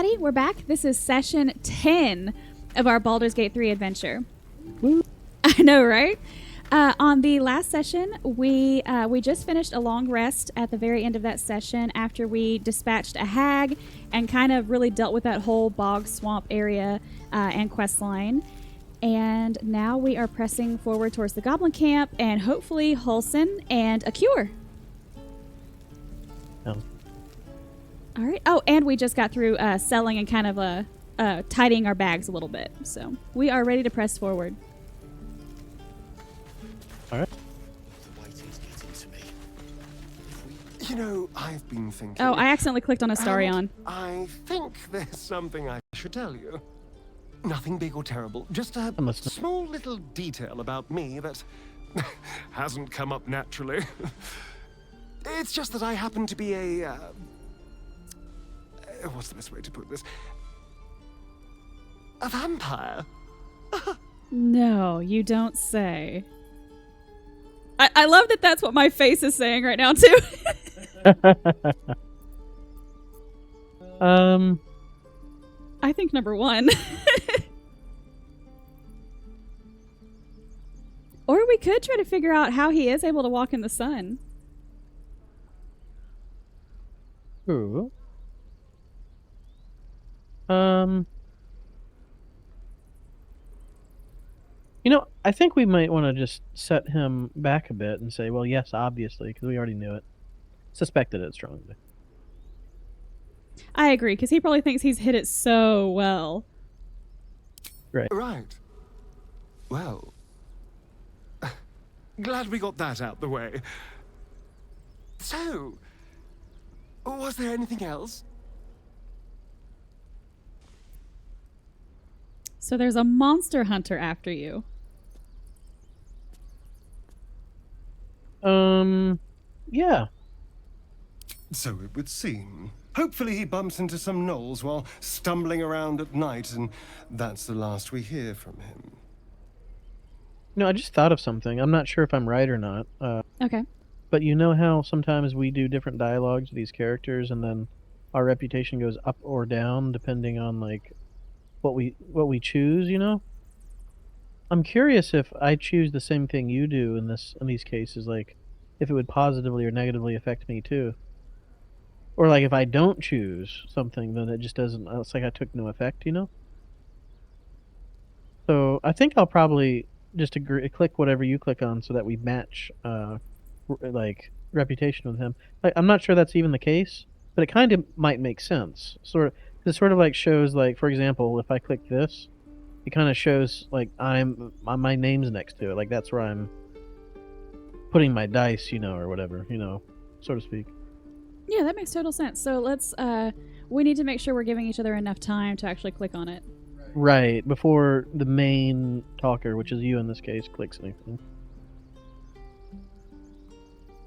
everybody. We're back. This is session 10 of our Baldur's Gate 3 adventure. Woo. I know, right? On the last session, we just finished a long rest at the very end of that session after we dispatched a hag and kind of really dealt with that whole bog swamp area and quest line. And now we are pressing forward towards the goblin camp and hopefully Hulson and a cure. All right. Oh, and we just got through selling and kind of tidying our bags a little bit. So we are ready to press forward. All right. The waiting's getting to me. You know, I've been thinking... Oh, I accidentally clicked on Astarion. I think there's something I should tell you. Nothing big or terrible. Just a small little detail about me that hasn't come up naturally. It's just that I happen to be a... what's the best way to put this? A vampire. No, you don't say. I love that that's what my face is saying right now, too. I think number one. Or we could try to figure out how he is able to walk in the sun. Ooh. You know, I think we might want to just set him back a bit and say, well, yes, obviously, because we already knew it. Suspected it strongly. I agree, because he probably thinks he's hit it so well. Right. Right. Well, glad we got that out the way. So, was there anything else? So there's a monster hunter after you. Yeah. So it would seem. Hopefully he bumps into some gnolls while stumbling around at night, and that's the last we hear from him. No, I just thought of something. I'm not sure if I'm right or not. Okay. But you know how sometimes we do different dialogues with these characters, and then our reputation goes up or down depending on like what we choose. You know. I'm curious if I choose the same thing you do in these cases, like if it would positively or negatively affect me too. Or like if I don't choose something, then it just doesn't. It's like I took no effect, you know. So I think I'll probably just click whatever you click on, so that we match, like reputation with him. I'm not sure that's even the case, but it kind of might make sense. This sort of like shows, like for example, if I click this, it kind of shows like my name's next to it. Like that's where I'm putting my dice, you know, or whatever, you know, so to speak. Yeah, that makes total sense. So let's, we need to make sure we're giving each other enough time to actually click on it. Right, before the main talker, which is you in this case, clicks anything.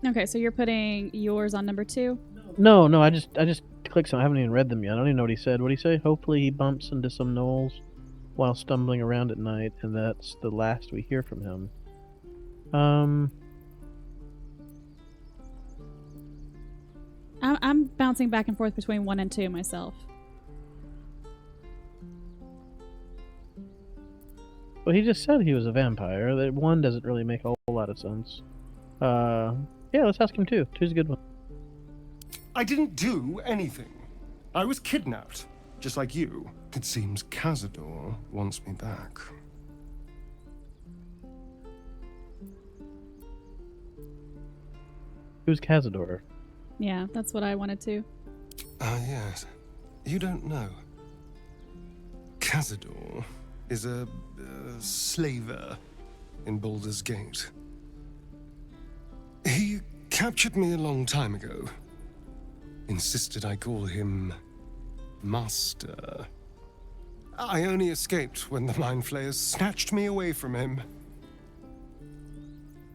Okay, so you're putting yours on number 2? No, I just clicked some. I haven't even read them yet. I don't even know what he said. What did he say? Hopefully he bumps into some gnolls while stumbling around at night, and that's the last we hear from him. I'm bouncing back and forth between 1 and 2 myself. Well, he just said he was a vampire. That 1 doesn't really make a whole lot of sense. Yeah, let's ask him 2. 2's a good one. I didn't do anything. I was kidnapped, just like you. It seems Cazador wants me back. Who's Cazador? Yeah, that's what I wanted to. Yes. You don't know. Cazador is a slaver in Baldur's Gate. He captured me a long time ago. Insisted I call him Master. I only escaped when the Mind Flayers snatched me away from him.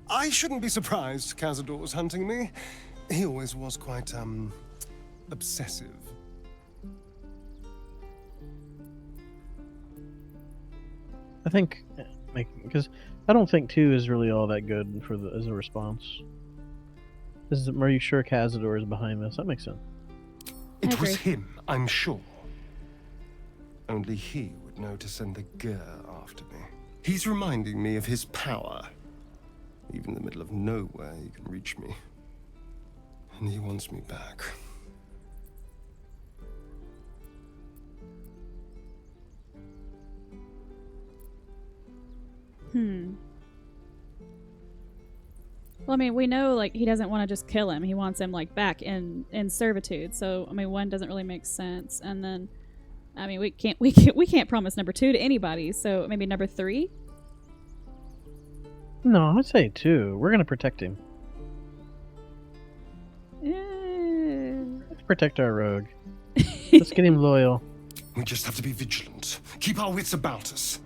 I shouldn't be surprised Cazador's hunting me. He always was quite, obsessive. I think, because I don't think 2 is really all that good as a response. Are you sure Cazador is behind this? That makes sense. It was him, I'm sure. Only he would know to send the Gur after me. He's reminding me of his power. Even in the middle of nowhere, he can reach me. And he wants me back. Well, I mean, we know like he doesn't want to just kill him. He wants him like back in servitude. So, I mean, one doesn't really make sense. And then, I mean, we can't promise number 2 to anybody. So maybe number 3. No, I'd say 2. We're gonna protect him. Let's protect our rogue. Let's get him loyal. We just have to be vigilant, keep our wits about us,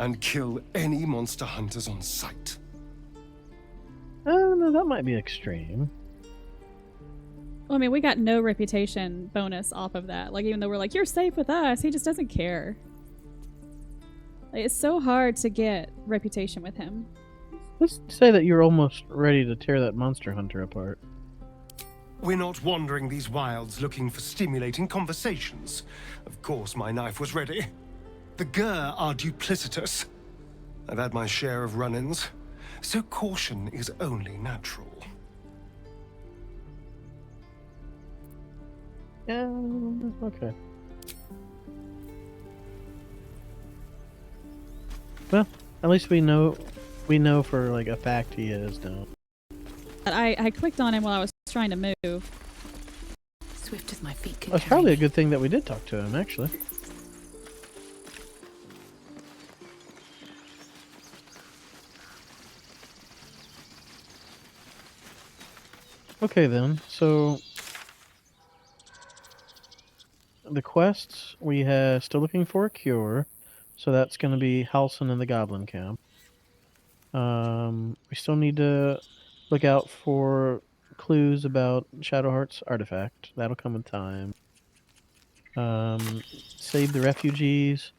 and kill any monster hunters on sight. No, that might be extreme. Well, I mean, we got no reputation bonus off of that. Like, even though we're like, you're safe with us, he just doesn't care. Like, it's so hard to get reputation with him. Let's say that you're almost ready to tear that monster hunter apart. We're not wandering these wilds looking for stimulating conversations. Of course my knife was ready. The Gur are duplicitous. I've had my share of run-ins, so caution is only natural. Yeah, okay. Well, at least we know for like a fact he is now. I clicked on him while I was trying to move. Swift as my feet can It's probably a good thing that we did talk to him, actually. Okay then, so the quests we have still looking for a cure, so that's going to be Halsin in the Goblin Camp. We still need to look out for clues about Shadowheart's artifact. That'll come with time. Save the refugees.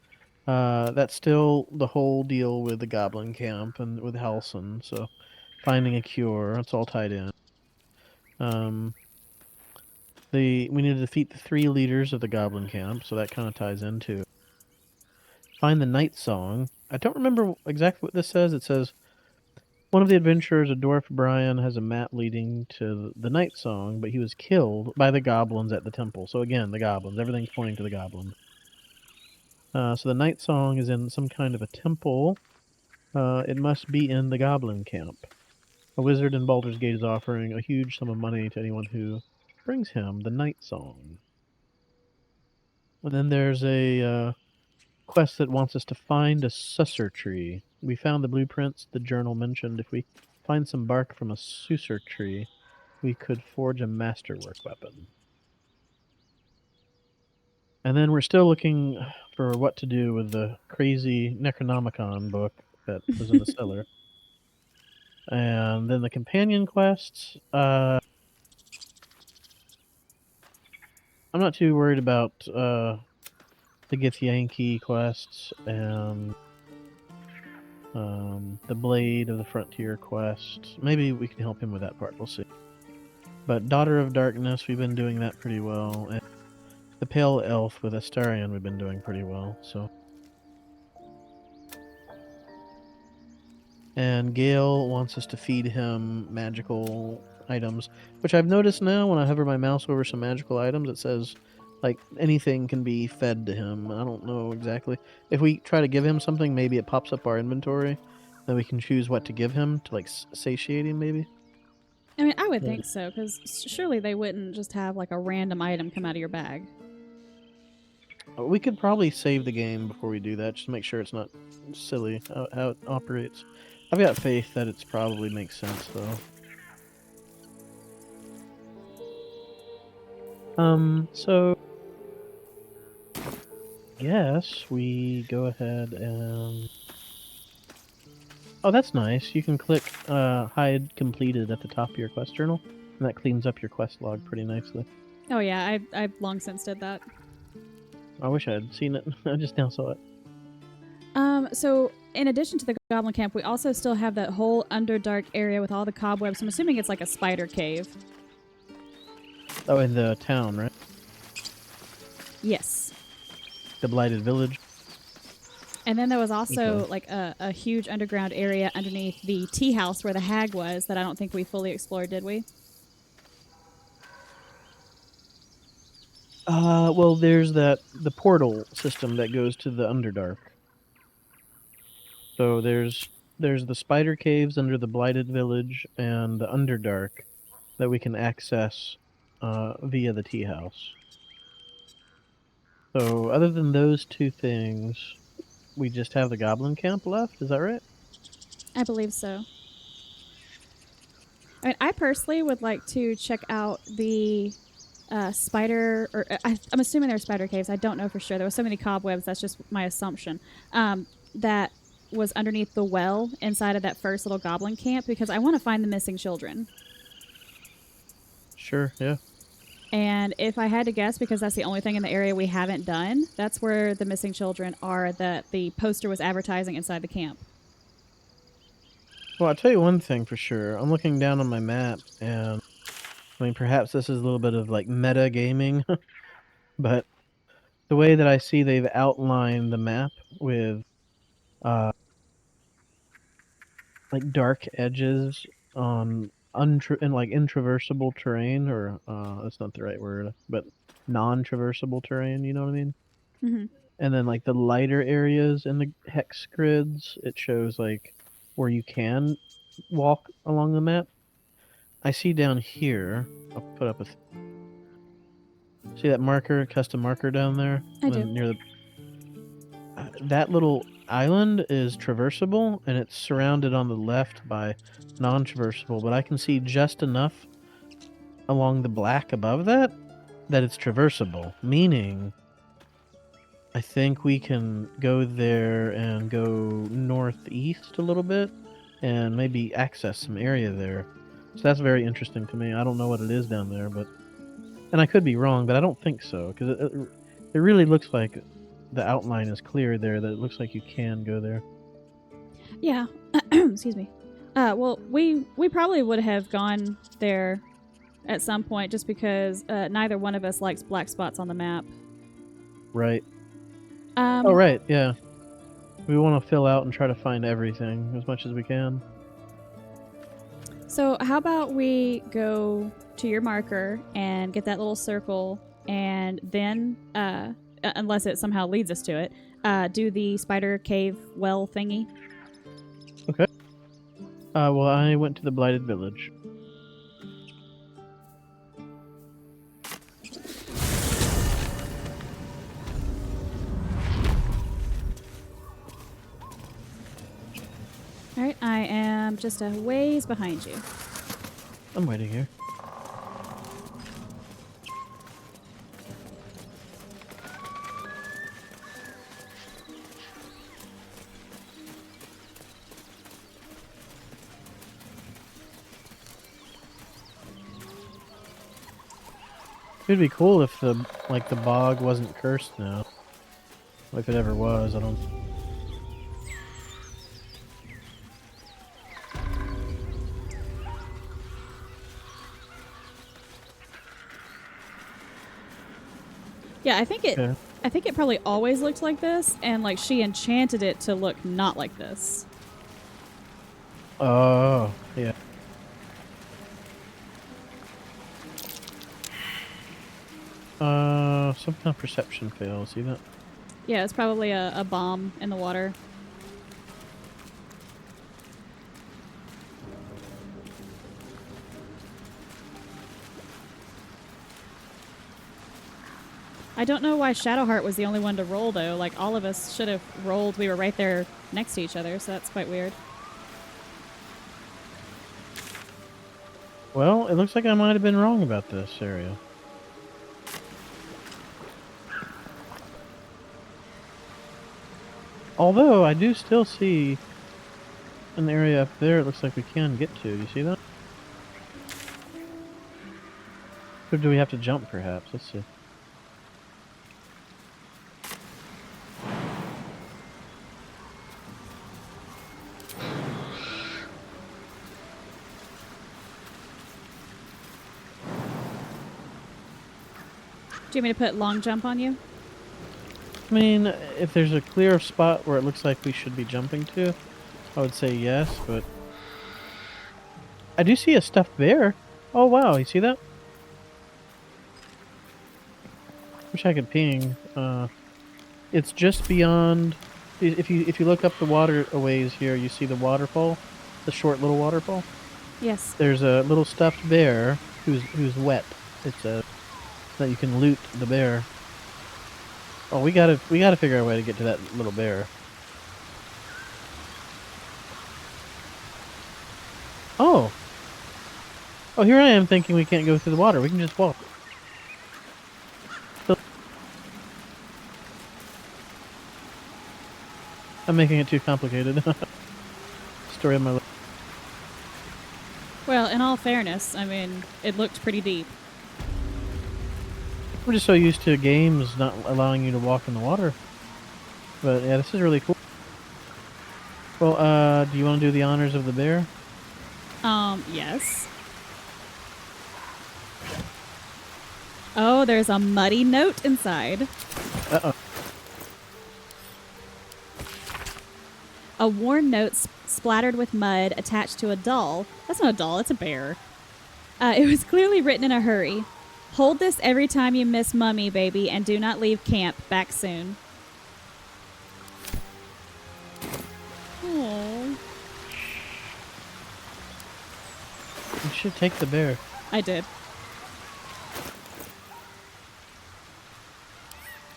That's still the whole deal with the Goblin Camp and with Halsin, so finding a cure, it's all tied in. We need to defeat the 3 leaders of the Goblin Camp, so that kind of ties into. Find the Night Song. I don't remember exactly what this says. It says, one of the adventurers, a dwarf Brian, has a map leading to the Night Song, but he was killed by the goblins at the temple. So again, the goblins. Everything's pointing to the goblins. So the Night Song is in some kind of a temple. It must be in the Goblin Camp. A wizard in Baldur's Gate is offering a huge sum of money to anyone who brings him the Night Song. And then there's a quest that wants us to find a susser tree. We found the blueprints the journal mentioned. If we find some bark from a susser tree, we could forge a masterwork weapon. And then we're still looking for what to do with the crazy Necronomicon book that was in the cellar. And then the companion quests. I'm not too worried about the Githyanki quests and the Blade of the Frontier quest. Maybe we can help him with that part, we'll see. But Daughter of Darkness, we've been doing that pretty well. And the Pale Elf with Astarion, we've been doing pretty well, so. And Gale wants us to feed him magical items, which I've noticed now when I hover my mouse over some magical items, it says, like, anything can be fed to him. I don't know exactly. If we try to give him something, maybe it pops up our inventory. Then we can choose what to give him to, like, satiate him, maybe. I mean, I would think so, because surely they wouldn't just have like a random item come out of your bag. We could probably save the game before we do that, just to make sure it's not silly how it operates. I've got faith that it's probably makes sense, though. So yes, we go ahead and... Oh, that's nice. You can click hide completed at the top of your quest journal, and that cleans up your quest log pretty nicely. Oh yeah, I've long since did that. I wish I had seen it. I just now saw it. So in addition to the Goblin Camp, we also still have that whole Underdark area with all the cobwebs. I'm assuming it's like a spider cave. Oh, in the town, right? Yes. the Blighted Village. And then there was also Okay. like a huge underground area underneath the tea house where the hag was that I don't think we fully explored, did we? Well, there's the portal system that goes to the Underdark. So there's the spider caves under the Blighted Village and the Underdark that we can access via the tea house. So other than those two things, we just have the Goblin Camp left. Is that right? I believe so. I mean, I personally would like to check out the spider, or I'm assuming they're spider caves. I don't know for sure. There were so many cobwebs. That's just my assumption. That was underneath the well inside of that first little goblin camp because I want to find the missing children. Sure. Yeah. And if I had to guess, because that's the only thing in the area we haven't done, that's where the missing children are that the poster was advertising inside the camp. Well, I'll tell you one thing for sure. I'm looking down on my map, and I mean, perhaps this is a little bit of like meta gaming, but the way that I see they've outlined the map with like dark edges on and like intraversable terrain, or that's not the right word, but non-traversable terrain. You know what I mean? Mm-hmm. And then like the lighter areas in the hex grids, it shows like where you can walk along the map. I see down here. I'll put up a. See that marker, custom marker down there? I do. Near the. That little island is traversable, and it's surrounded on the left by non-traversable. But I can see just enough along the black above that it's traversable. Meaning, I think we can go there and go northeast a little bit, and maybe access some area there. So that's very interesting to me. I don't know what it is down there, but. And I could be wrong, but I don't think so, because it really looks like the outline is clear there, that it looks like you can go there. Yeah. Excuse me. Well, we probably would have gone there at some point just because neither one of us likes black spots on the map. Right. Oh, right, yeah. We want to fill out and try to find everything as much as we can. So how about we go to your marker and get that little circle, and then, unless it somehow leads us to it, do the spider cave well thingy. Okay. Well, I went to the Blighted Village. All right, I am just a ways behind you. I'm waiting here. It'd be cool if the bog wasn't cursed now. If it ever was, I don't. Yeah, I think it probably always looked like this, and like she enchanted it to look not like this. Oh, yeah. Somehow perception fails. See that? Yeah, it's probably a bomb in the water. I don't know why Shadowheart was the only one to roll, though. Like, all of us should have rolled. We were right there next to each other, so that's quite weird. Well, it looks like I might have been wrong about this area. Although, I do still see an area up there it looks like we can get to. Do you see that? Or do we have to jump, perhaps? Let's see. Do you want me to put long jump on you? I mean, if there's a clear spot where it looks like we should be jumping to, I would say yes, but... I do see a stuffed bear. Oh, wow, you see that? Wish I could ping. It's just beyond... If you look up the water a ways here, you see the waterfall? The short little waterfall? Yes. There's a little stuffed bear who's wet. It's a... that you can loot the bear. Oh, we gotta figure out a way to get to that little bear. Oh! Oh, here I am thinking we can't go through the water. We can just walk. I'm making it too complicated. Story of my life. Well, in all fairness, I mean, it looked pretty deep. We're just so used to games not allowing you to walk in the water. But yeah, this is really cool. Well, do you want to do the honors of the bear? Yes. Oh, there's a muddy note inside. Uh-oh. A worn note splattered with mud attached to a doll. That's not a doll, it's a bear. It was clearly written in a hurry. Hold this every time you miss Mummy, baby, and do not leave camp. Back soon. Aww. You should take the bear. I did.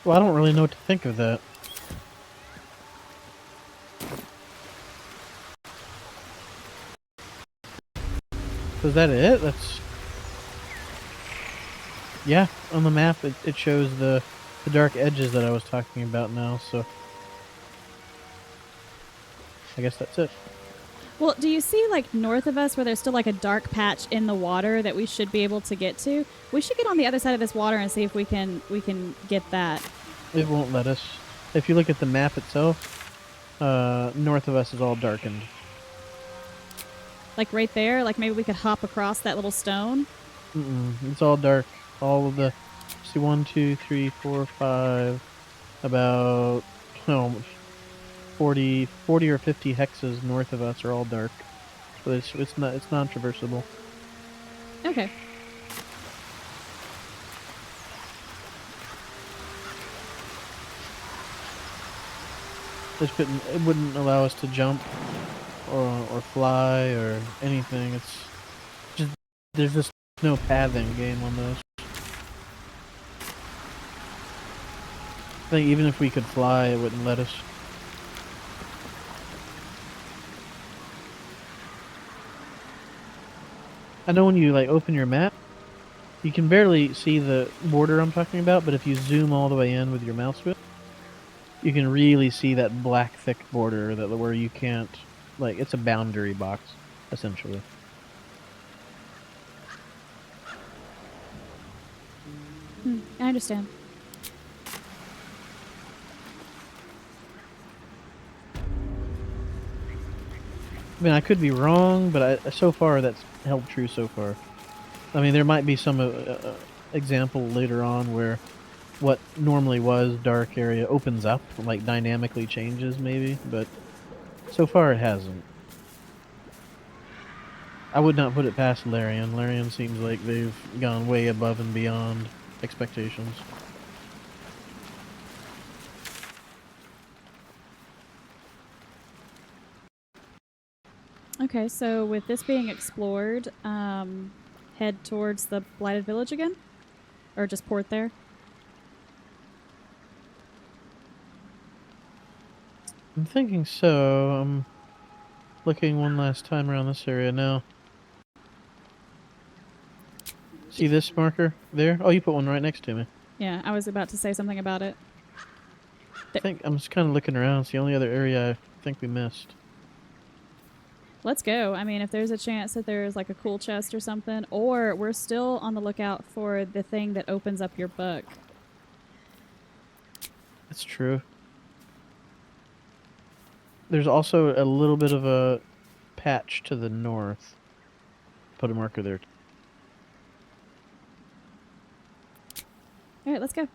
Well, I don't really know what to think of that. So is that it? That's... Yeah, on the map it shows the dark edges that I was talking about now, so... I guess that's it. Well, do you see, like, north of us where there's still, like, a dark patch in the water that we should be able to get to? We should get on the other side of this water and see if we can get that. It won't let us. If you look at the map itself, north of us is all darkened. Like, right there? Like, maybe we could hop across that little stone? It's all dark. All of the... See, 1, 2, 3, 4, 5... About... No... 40 or 50 hexes north of us are all dark. So it's non-traversable. Okay. It wouldn't allow us to jump or fly or anything. It's just there's just no pathing game on those. I think even if we could fly, it wouldn't let us. I know when you like open your map, you can barely see the border I'm talking about, but if you zoom all the way in with your mouse wheel, you can really see that black thick border where you can't, like, it's a boundary box, essentially. I understand. I mean, I could be wrong, but so far that's held true so far. I mean, there might be some example later on where what normally was dark area opens up, like dynamically changes maybe, but so far it hasn't. I would not put it past Larian. Larian seems like they've gone way above and beyond expectations. Okay, so with this being explored, head towards the Blighted Village again? Or just port there? I'm thinking so. I'm looking one last time around this area now. See this marker there? Oh, you put one right next to me. Yeah, I was about to say something about it. I think I'm just kind of looking around. It's the only other area I think we missed. Let's go. I mean, if there's a chance that there's like a cool chest or something, or we're still on the lookout for the thing that opens up your book. That's true. There's also a little bit of a patch to the north. Put a marker there. All right, let's go.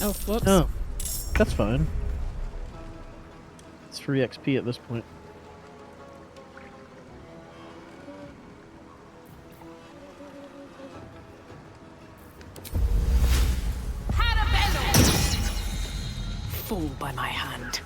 Oh, whoops. Oh, that's fine. It's free XP at this point. Fall by my hand.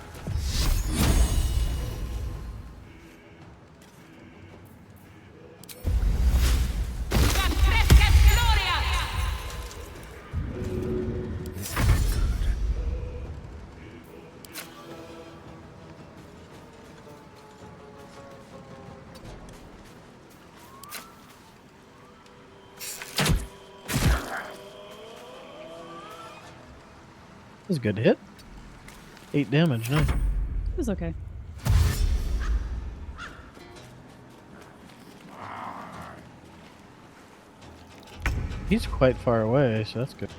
This is good. This is a good hit. 8 damage, nice. It was okay. He's quite far away, so that's good.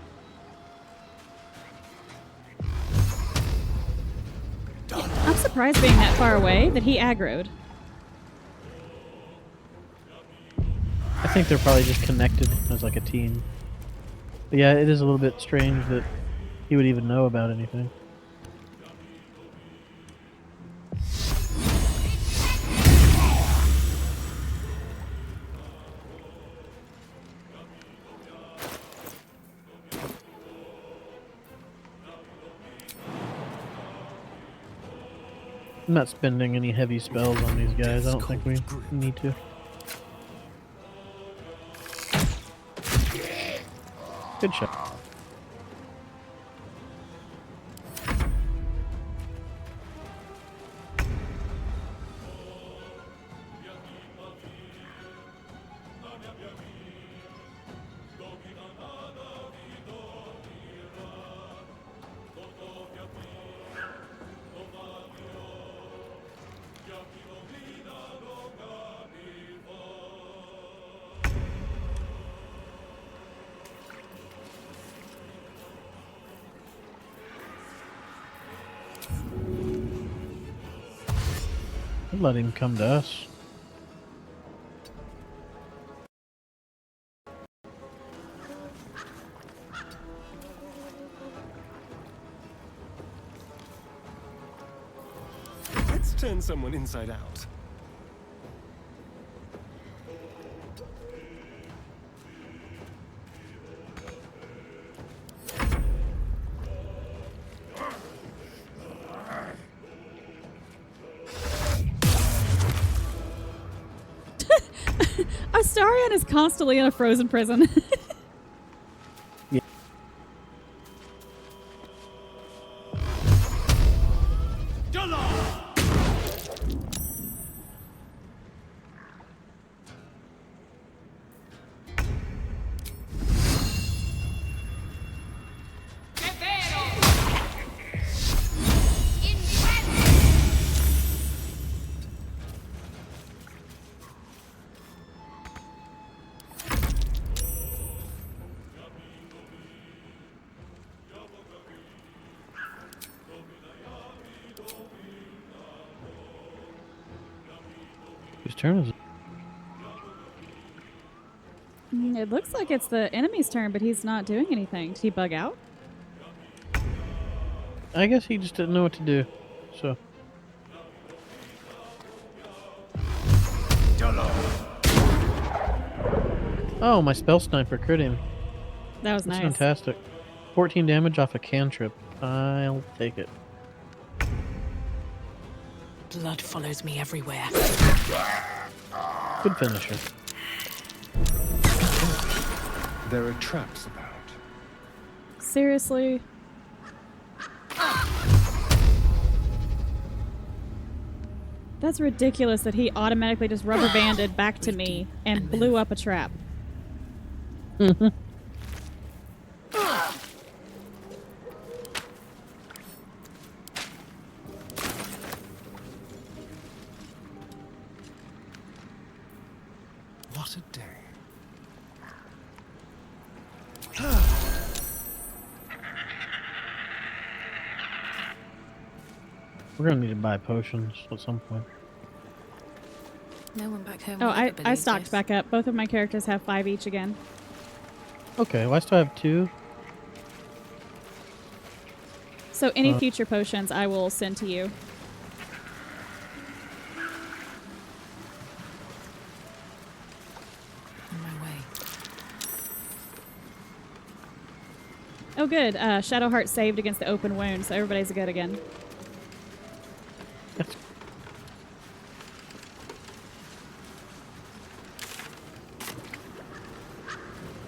I'm surprised being that far away that he aggroed. I think they're probably just connected as like a team. But yeah, it is a little bit strange that he would even know about anything. I'm not spending any heavy spells on these guys. I don't think we need to. Good shot. I'd let him come to us. Let's turn someone inside out. Astarion is constantly in a frozen prison. Yeah. Whose turn is it? It looks like it's the enemy's turn, but he's not doing anything. Did he bug out? I guess he just didn't know what to do. So. Oh, my spell sniper crit him. That was That's nice. fantastic. 14 damage off a cantrip. I'll take it. Blood follows me everywhere. Good finisher. There are traps about. Seriously? That's ridiculous that he automatically just rubber banded back to me and blew up a trap. What a day. We're gonna need to buy potions at some point. No one back home. Oh, will ever I believe stocked this. back up. Both of my characters have 5 each again. Okay, well I still have 2. So any future potions I will send to you. On my way. Oh, good. Shadowheart saved against the open wound, so everybody's good again.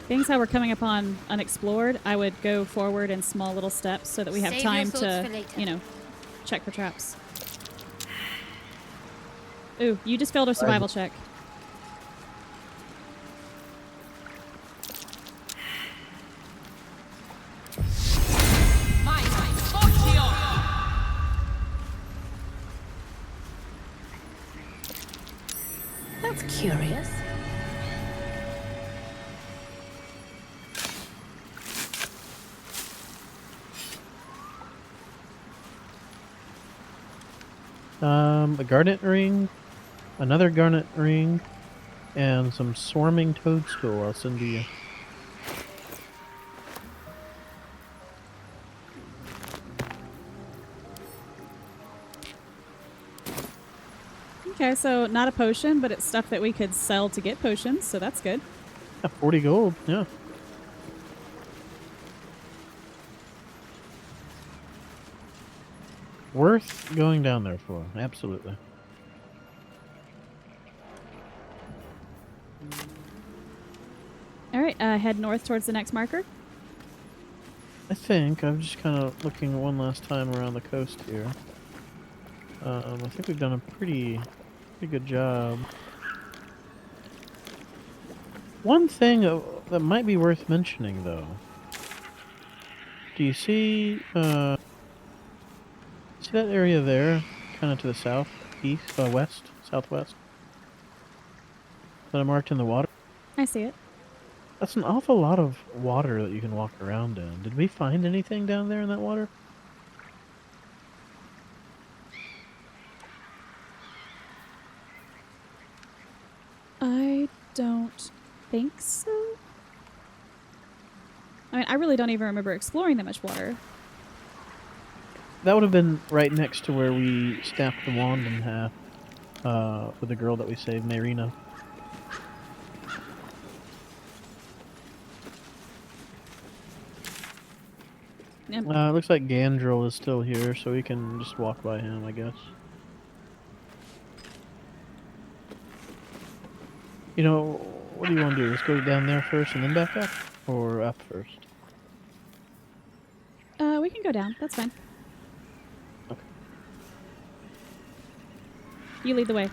Being as how we're coming upon unexplored, I would go forward in small little steps so that we have Save your time thoughts to, for later. you know, check for traps. Ooh, you just failed a survival check. That's curious. A garnet ring, another garnet ring, and some swarming toadstool I'll send to you. Okay, so not a potion, but it's stuff that we could sell to get potions, so that's good. Yeah, 40 gold, yeah. Worth going down there for, absolutely. All right, head north towards the next marker. I think I'm just kind of looking one last time around the coast here. I think we've done a pretty good job. One thing that might be worth mentioning, though. Do you see that area there, kind of to the south, east, west, southwest? That I marked in the water? I see it. That's an awful lot of water that you can walk around in. Did we find anything down there in that water? I don't think so. I mean, I really don't even remember exploring that much water. That would have been right next to where we snapped the wand in half with the girl that we saved, Marina. Yep. It looks like Gandrel is still here, so we can just walk by him, I guess. You know, what do you want to do? Let's go down there first and then back up? Or up first? We can go down. That's fine. Okay. You lead the way.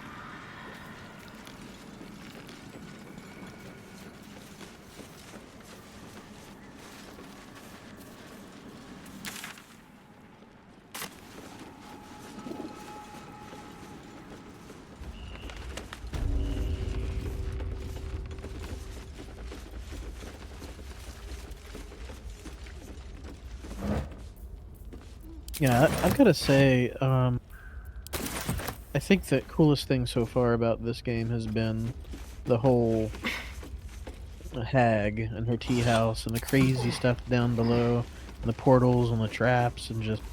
Yeah, I've got to say, I think the coolest thing so far about this game has been the whole hag and her tea house and the crazy stuff down below, and the portals and the traps, and just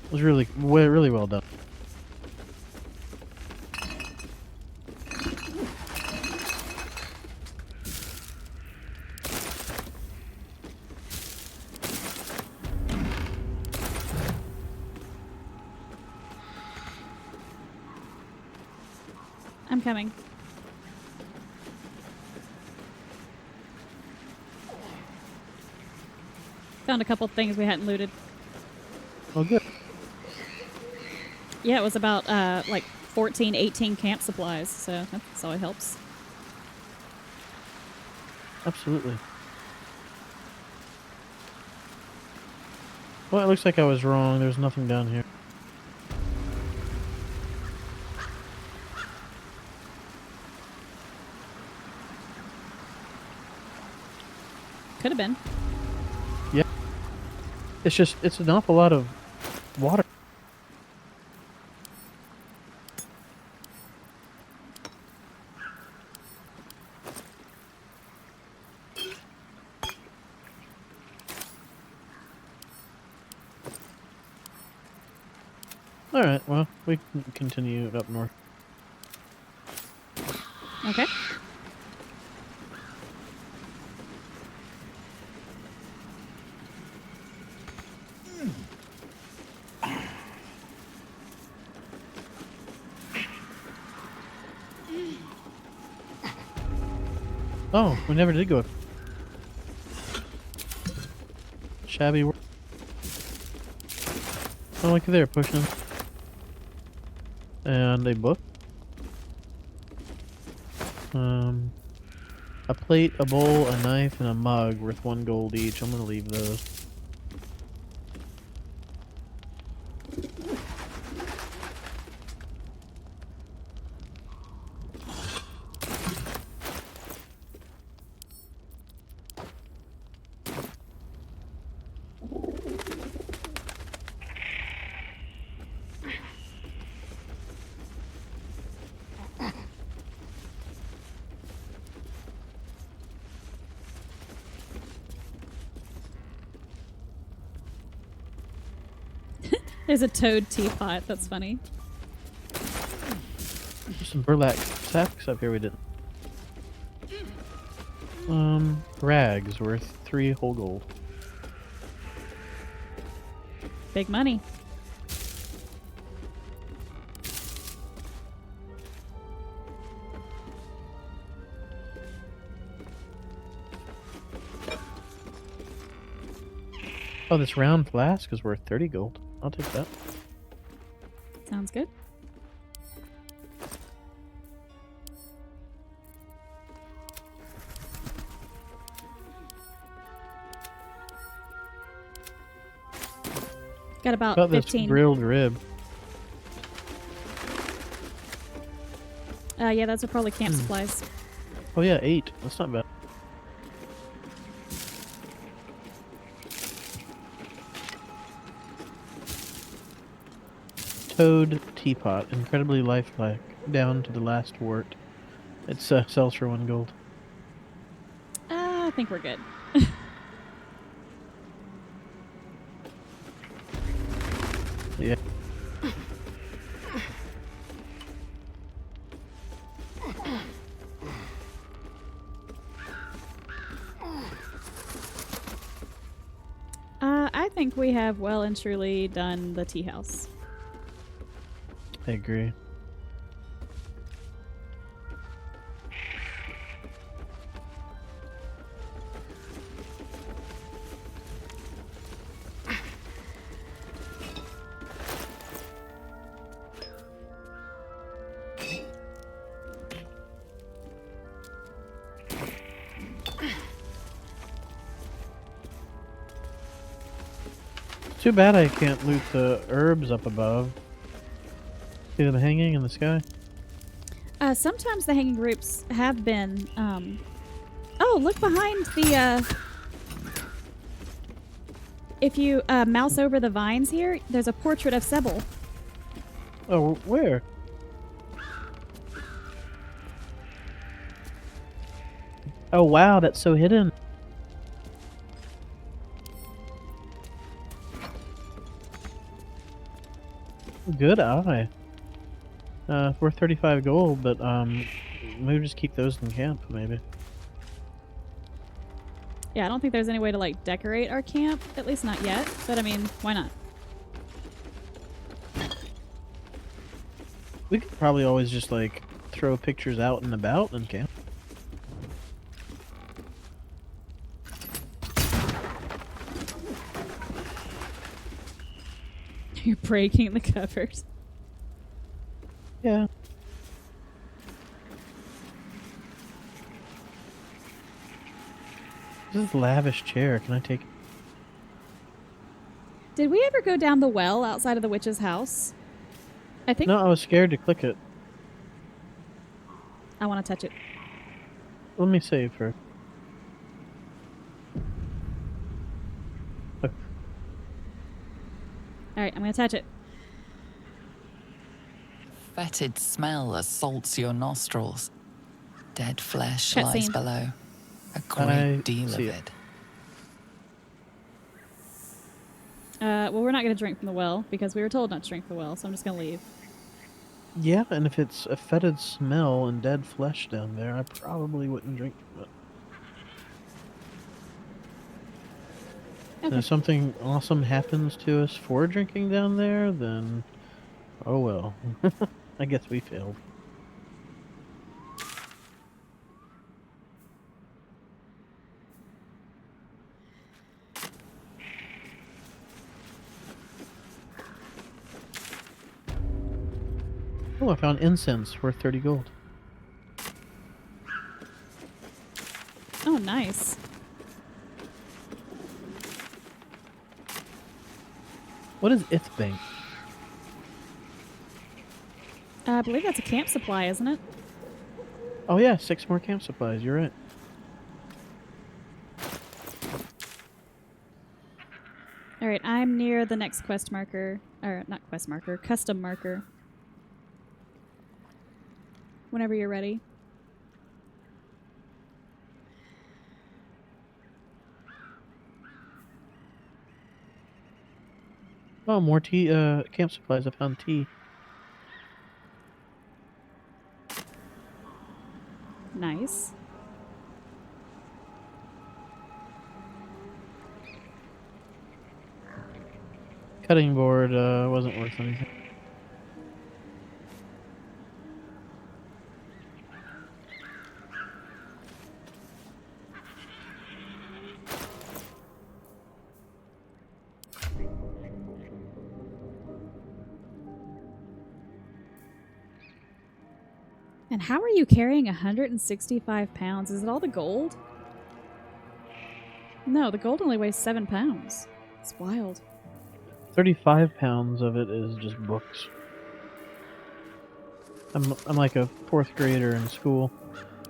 it was really well done. I'm coming. Found a couple things we hadn't looted. Oh, good. Yeah, it was about like 14, 18 camp supplies, so that's always helps. Absolutely. Well, it looks like I was wrong. There's nothing down here. Could have been. Yeah. It's an awful lot of water. Alright, well, we can continue up north. Okay. Oh, we never did go. Shabby. Oh, look at there, pushing. And a book. A plate, a bowl, a knife, and a mug worth 1 gold each. I'm gonna leave those. There's a toad teapot. That's funny. There's some burlap sacks up here we didn't. Rags worth 3 whole gold. Big money. Oh, this round flask is worth 30 gold. I'll take that. Sounds good. Got about Got this 15. grilled rib. Yeah, those are probably camp supplies. Oh yeah, 8. That's not bad. Toad teapot, incredibly lifelike, down to the last wart. It sells for 1 gold. I think we're good. Yeah. I think we have well and truly done the tea house. I agree. Too bad I can't loot the herbs up above. See them hanging in the sky? Sometimes the hanging groups have been. Oh, look behind the. If you mouse over the vines here, there's a portrait of Sebel. Oh, where? Oh wow, that's so hidden. Good eye. Worth 35 gold, but maybe just keep those in camp, maybe. Yeah, I don't think there's any way to like decorate our camp, at least not yet. But I mean, why not? We could probably always just like throw pictures out and about in camp. You're breaking the covers. Yeah. This is a lavish chair. Can I take it? Did we ever go down the well outside of the witch's house? I think No, I was scared to click it. I want to touch it. Let me save her. All right, I'm gonna touch it. Fetid smell assaults your nostrils. Dead flesh lies Cutscene. below. A I great deal of see it. it. Well, we're not going to drink from the well because we were told not to drink from the well, so I'm just going to leave. Yeah, and if it's a fetid smell and dead flesh down there, I probably wouldn't drink from it. And Okay. if something awesome happens to us for drinking down there, then oh well. I guess we failed. Oh, I found incense worth 30 gold. Oh, nice. What is Ithbank? I believe that's a camp supply, isn't it? Oh yeah, 6 more camp supplies, you're right. All right, I'm near the next quest marker. Or, not quest marker, custom marker. Whenever you're ready. Oh, more tea, camp supplies. I found tea. Nice. Cutting board, wasn't worth anything. And how are you carrying 165 pounds? Is it all the gold? No, the gold only weighs 7 pounds. It's wild. 35 pounds of it is just books. I'm like a 4th grader in school,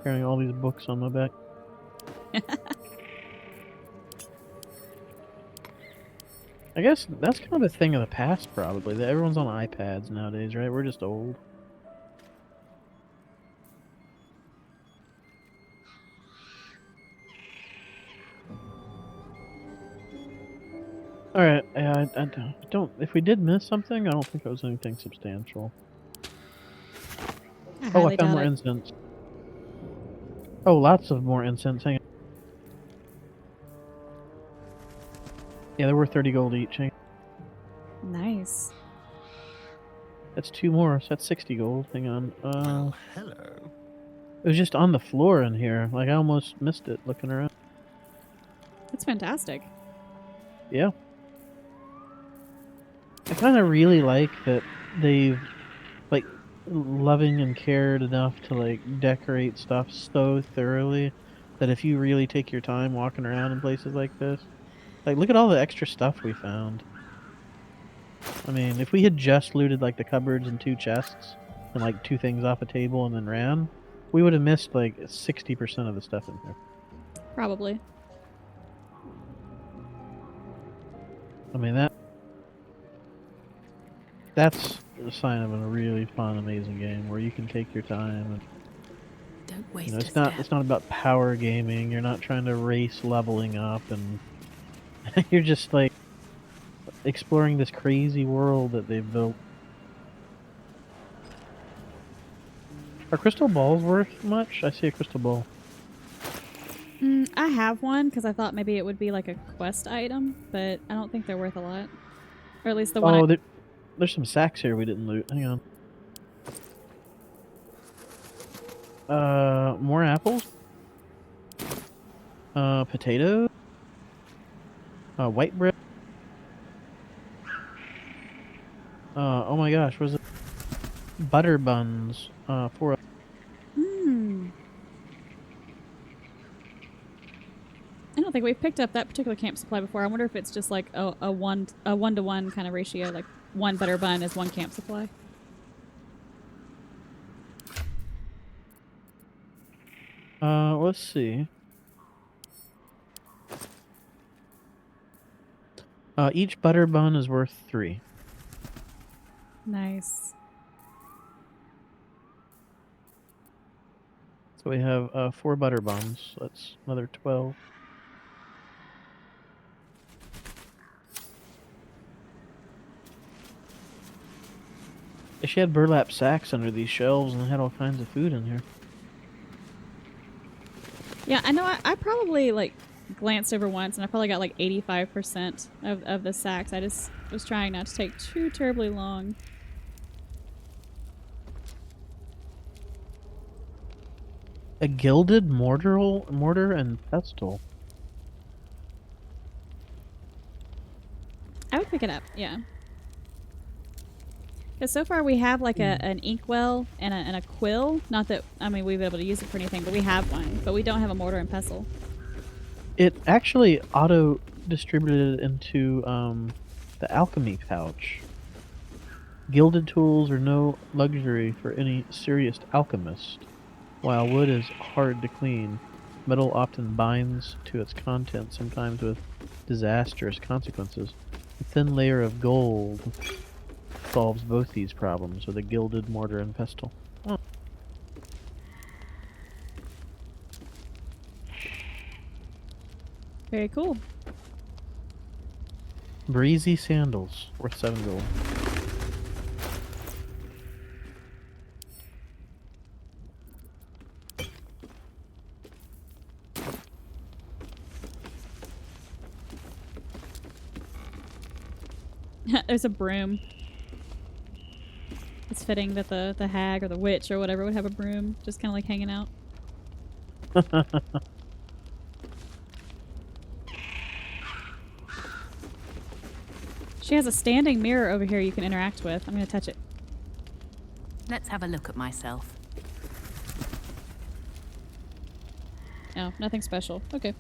carrying all these books on my back. I guess that's kind of a thing of the past, probably. That everyone's on iPads nowadays, right? We're just old. Alright, I don't... If we did miss something, I don't think it was anything substantial. I Oh, highly I found doubt more it. incense. Oh, lots of more incense. Hang on. Yeah, they're worth 30 gold each. Hang on. Nice. That's 2 more, so that's 60 gold. Hang on. Well, hello. It was just on the floor in here. Like, I almost missed it looking around. That's fantastic. Yeah. I kind of really like that they've, like, loving and cared enough to, like, decorate stuff so thoroughly that if you really take your time walking around in places like this, like, look at all the extra stuff we found. I mean, if we had just looted, like, the cupboards and 2 chests and, like, 2 things off a table and then ran, we would have missed, like, 60% of the stuff in here. Probably. I mean, that's a sign of a really fun, amazing game where you can take your time and Don't waste you know, a step. it's not about power gaming. You're not trying to race leveling up, and you're just like exploring this crazy world that they've built. Are crystal balls worth much? I see a crystal ball. I have one because I thought maybe it would be like a quest item, but I don't think they're worth a lot. Or at least the one. Oh, there's some sacks here we didn't loot. Hang on. More apples. Potatoes. White bread. Oh my gosh, was it butter buns? For I don't think we've picked up that particular camp supply before. I wonder if it's just like a one-to-one kind of ratio, like 1 butter bun is 1 camp supply. Let's see. Each butter bun is worth 3. Nice. So we have 4 butter buns. So that's another 12. She had burlap sacks under these shelves and had all kinds of food in here. Yeah, I know. I probably like glanced over once, and I probably got like 85% of the sacks. I just was trying not to take too terribly long. A gilded mortar and pestle. I would pick it up. Yeah. Because so far we have like an inkwell and a quill. Not that, I mean, we've been able to use it for anything, but we have one. But we don't have a mortar and pestle. It actually auto-distributed into the alchemy pouch. Gilded tools are no luxury for any serious alchemist. While wood is hard to clean, metal often binds to its content, sometimes with disastrous consequences. A thin layer of gold solves both these problems with a gilded mortar and pestle. Oh. Very cool. Breezy sandals, worth 7 gold. There's a broom. It's fitting that the hag or the witch or whatever would have a broom, just kind of like hanging out. She has a standing mirror over here you can interact with. I'm going to touch it. Let's have a look at myself. No, nothing special. Okay.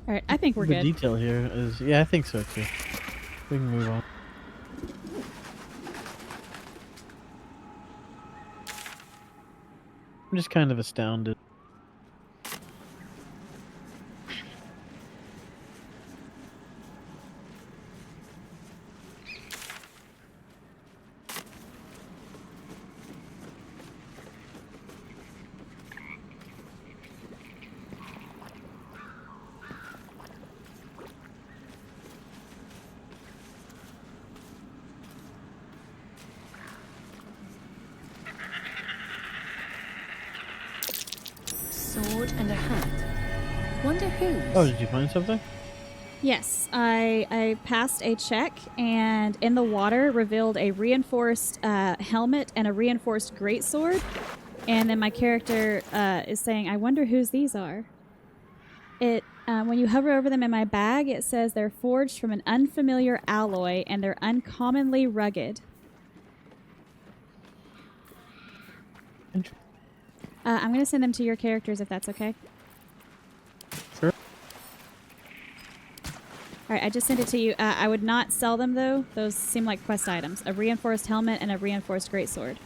Alright, I think we're The good. detail here is, yeah, I think so too. We can move on. I'm just kind of astounded. Sword and a hat. Wonder whose? Oh, did you find something? Yes, I passed a check, and in the water revealed a reinforced helmet and a reinforced greatsword. And then my character is saying, "I wonder whose these are." It when you hover over them in my bag, it says they're forged from an unfamiliar alloy and they're uncommonly rugged. I'm going to send them to your characters if that's okay. Sure. Alright, I just sent it to you. I would not sell them, though. Those seem like quest items. A reinforced helmet and a reinforced greatsword.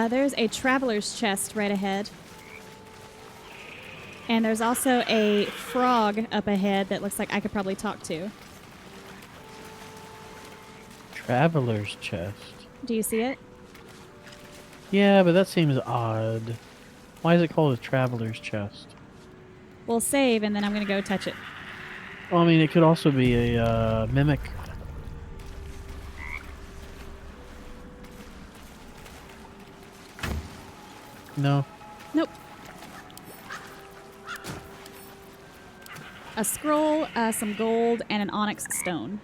There's a traveler's chest right ahead. And there's also a frog up ahead that looks like I could probably talk to. Traveler's chest. Do you see it? Yeah, but that seems odd. Why is it called a traveler's chest? We'll save, and then I'm going to go touch it. Well, I mean, it could also be a mimic. No. Nope. A scroll, some gold, and an onyx stone.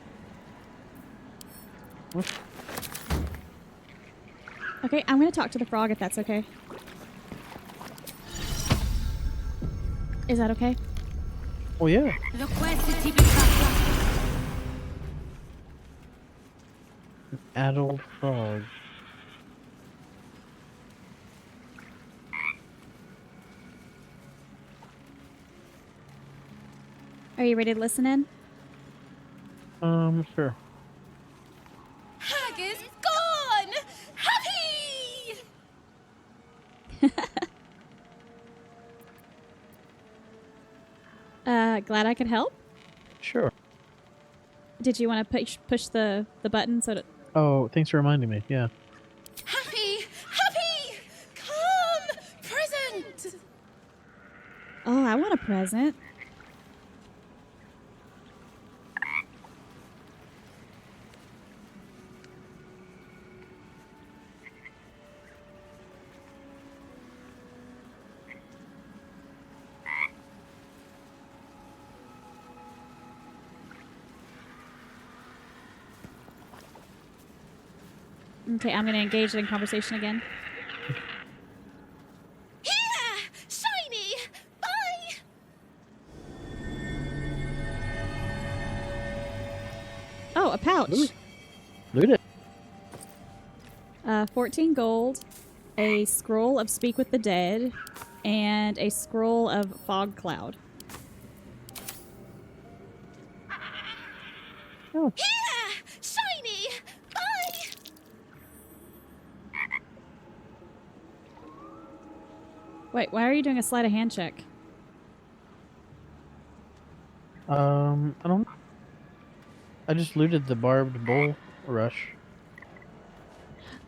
What? Okay, I'm going to talk to the frog if that's okay. Is that okay? Oh, yeah. An adult frog. Are you ready to listen in? Sure. Hag is gone! Happy! Glad I could help. Sure. Did you want to push the button so that... Oh, thanks for reminding me. Yeah. Happy! Happy! Come! Present! Oh, I want a present. Okay, I'm going to engage in conversation again. Here! Shiny! Bye! Oh, a pouch. Loot it. 14 gold, a scroll of Speak with the Dead, and a scroll of Fog Cloud. Oh. Here! Shiny! Bye! Wait, why are you doing a sleight of hand check? I don't. I just looted the barbed bull rush.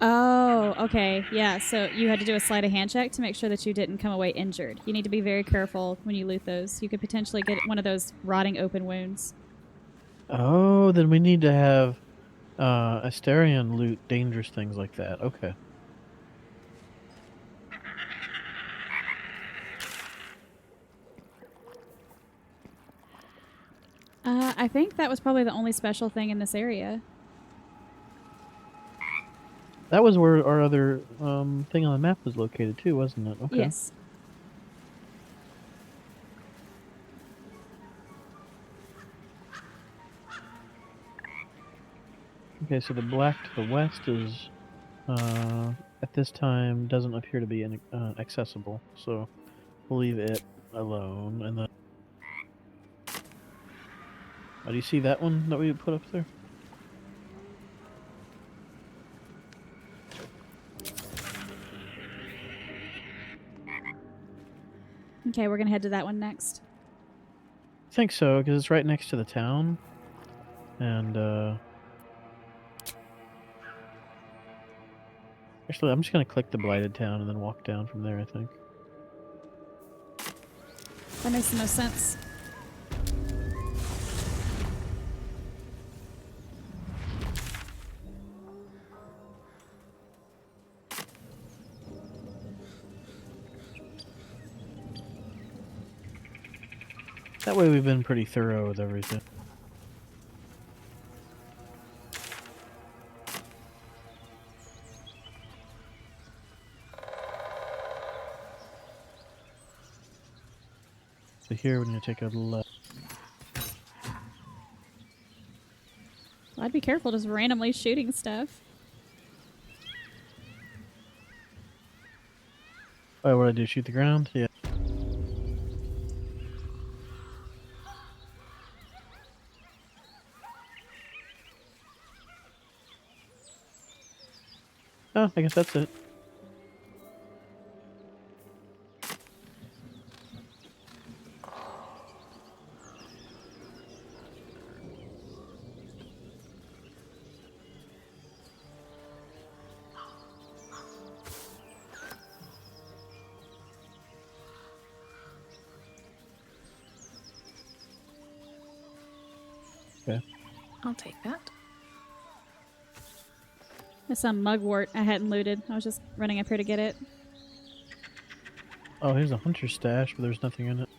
Oh, okay. Yeah, so you had to do a sleight of hand check to make sure that you didn't come away injured. You need to be very careful when you loot those. You could potentially get one of those rotting open wounds. Oh, then we need to have Asterion loot dangerous things like that. Okay. I think that was probably the only special thing in this area. That was where our other thing on the map was located too, wasn't it? Okay. Yes. Okay, so the black to the west is, at this time, doesn't appear to be accessible, so we'll leave it alone. And then, oh, do you see that one that we put up there? Okay, we're going to head to that one next. I think so, because it's right next to the town, and actually, I'm just gonna click the blighted town and then walk down from there, I think. That makes the most sense. That way we've been pretty thorough with everything. So here we're going to take a left. Well, I'd be careful just randomly shooting stuff. Oh, what do I do? Shoot the ground? Yeah. Oh, I guess that's it. Okay. I'll take that. There's some mugwort I hadn't looted. I was just running up here to get it. Oh, here's a hunter stash, but there's nothing in it.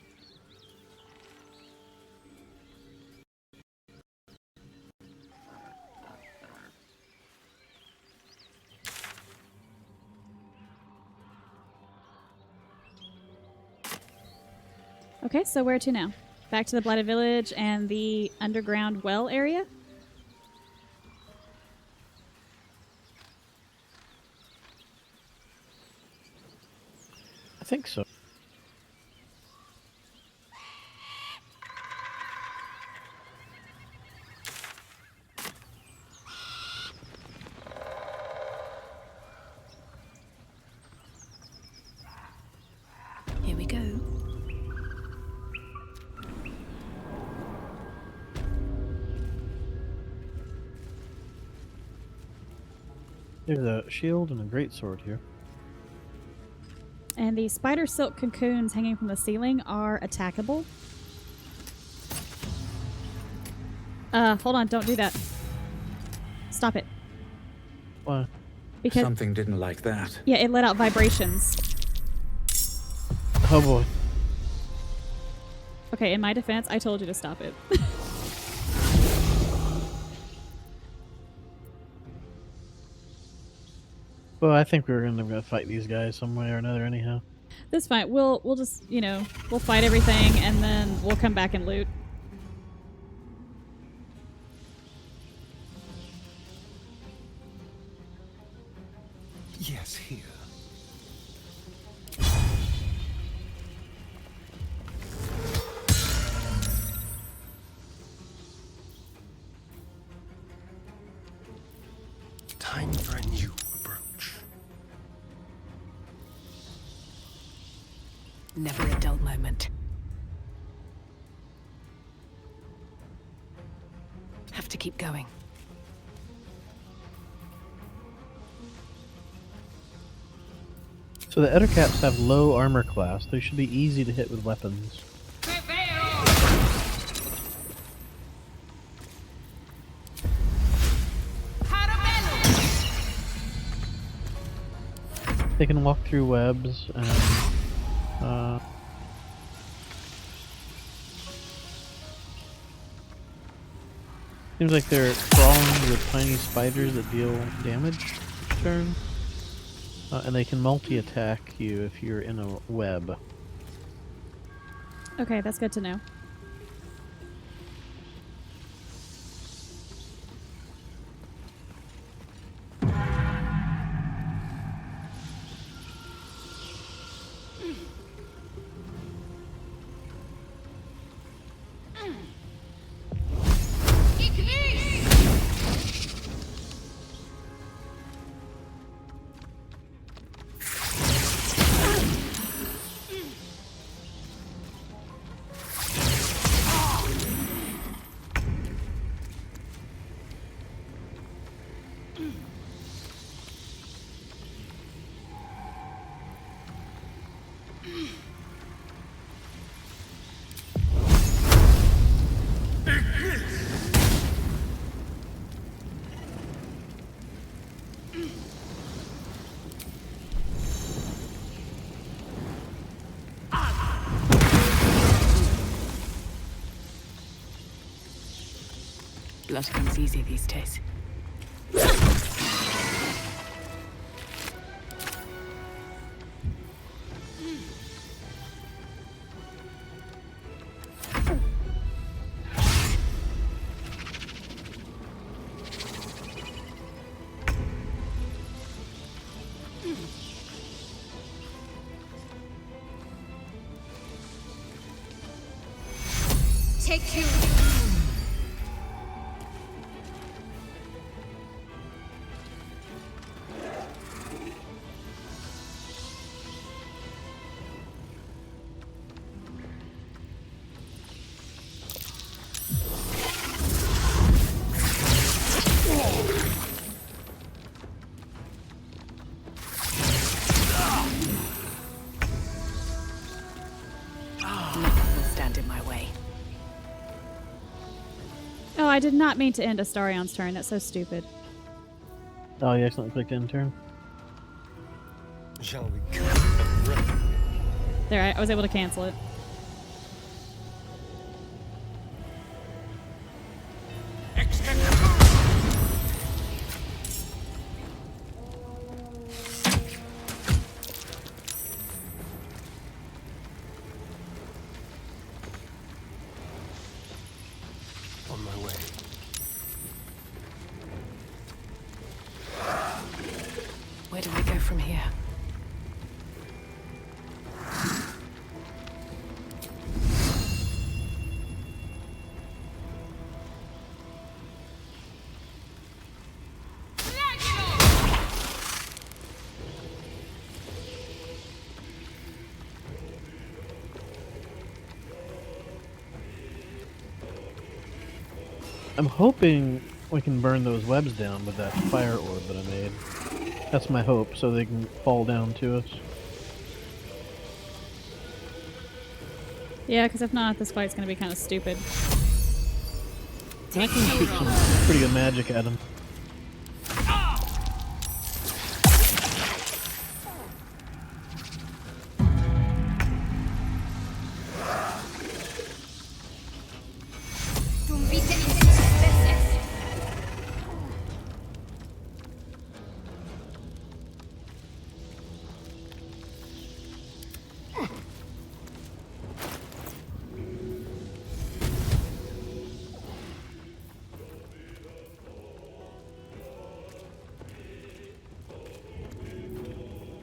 Okay, so where to now? Back to the Blighted Village and the underground well area? I think so. Here we go. There's a shield and a great sword here. And the spider silk cocoons hanging from the ceiling are attackable. Hold on, don't do that. Stop it. Why? Because Something didn't like that. yeah, it let out vibrations. Oh boy. Okay, in my defense, I told you to stop it. Well, I think we're gonna fight these guys some way or another anyhow. That's fine. We'll just, we'll fight everything and then we'll come back and loot. Yes, here. Time for a new approach. Never a dull moment. Have to keep going. So the Ettercaps have low armor class. They should be easy to hit with weapons. They can walk through webs and seems like they're crawling with tiny spiders that deal damage each turn. And they can multi-attack you if you're in a web. Okay, that's good to know. Blood comes easy these days. Take you. Nothing will stand in my way. Oh, I did not mean to end Astarion's turn. That's so stupid. Oh, you accidentally clicked end turn? Shall we cut and run? There, I was able to cancel it. On my way. Where do we go from here? I'm hoping we can burn those webs down with that fire orb that I made. That's my hope, so they can fall down to us. Yeah, because if not, this fight's going to be kind of stupid. I can shoot some pretty good magic at him.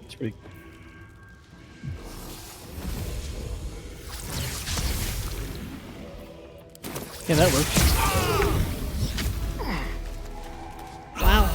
It's pretty. Yeah, that works. Wow.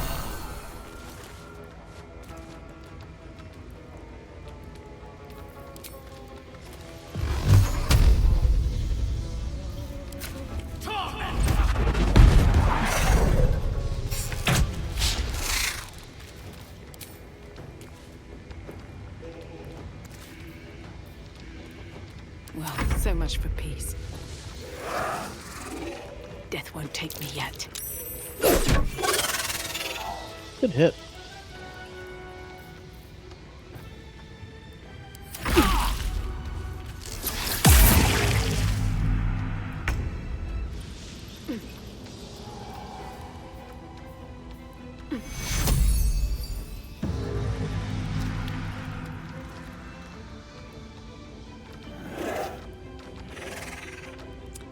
Well, so much for peace. Death won't take me yet. Good hit.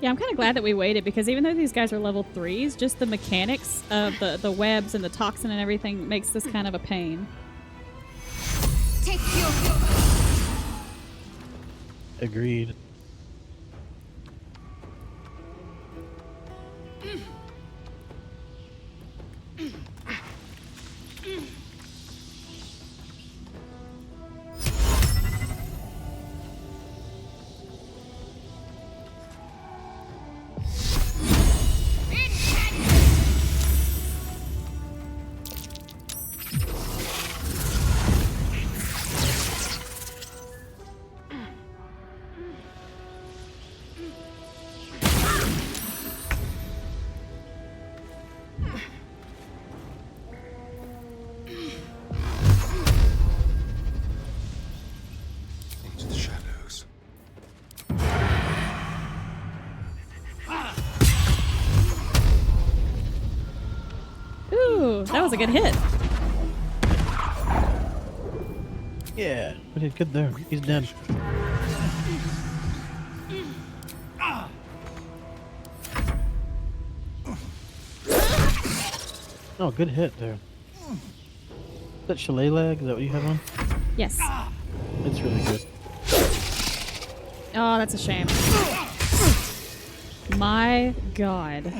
Yeah, I'm kind of glad that we waited because even though these guys are level 3s, just the mechanics of the webs and the toxin and everything makes this kind of a pain. Agreed. Into the shadows. Ooh, that was a good hit. Yeah, we did good there. He's dead. Oh, good hit there. Is that chalet lag? Is that what you have on? Yes. It's really good. Oh, that's a shame. My God.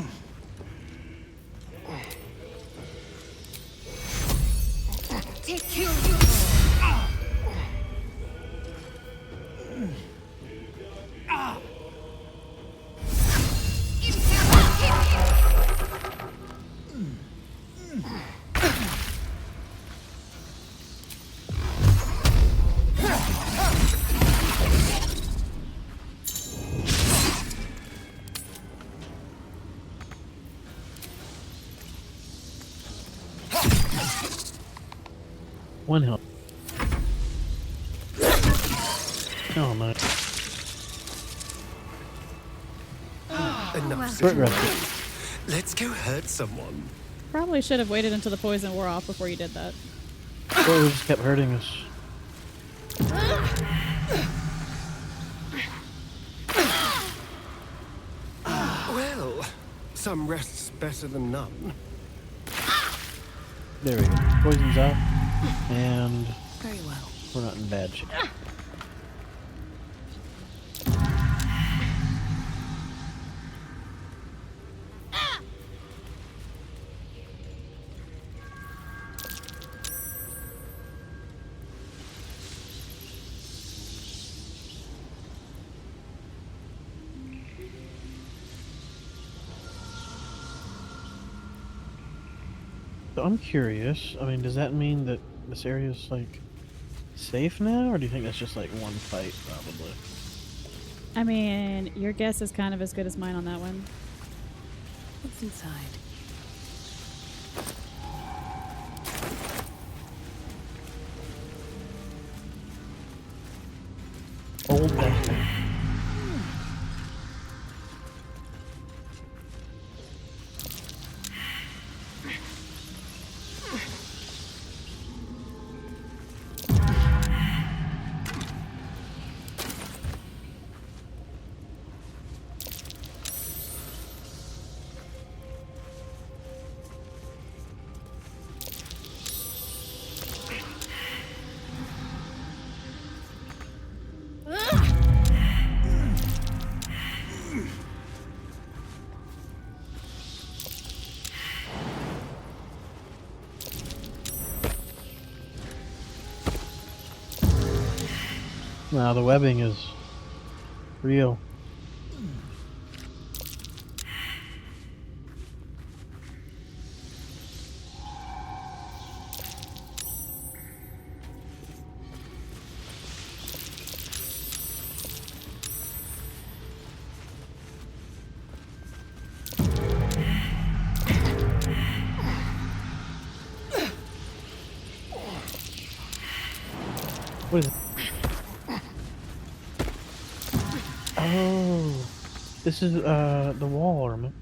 One health. Oh, nice. Enough Short sitting rest. around. Let's go hurt someone. Probably should have waited until the poison wore off before you did that. Or it just kept hurting us. Well, some rest's better than none. There we go. Poison's out. And Very well. we're not in bad shape. So I'm curious. I mean, does that mean that this area's like safe now, or do you think that's just like one fight probably? I mean, your guess is kind of as good as mine on that one. What's inside? Old bastard. Now the webbing is real. What is it? Oh, this is the wall armor.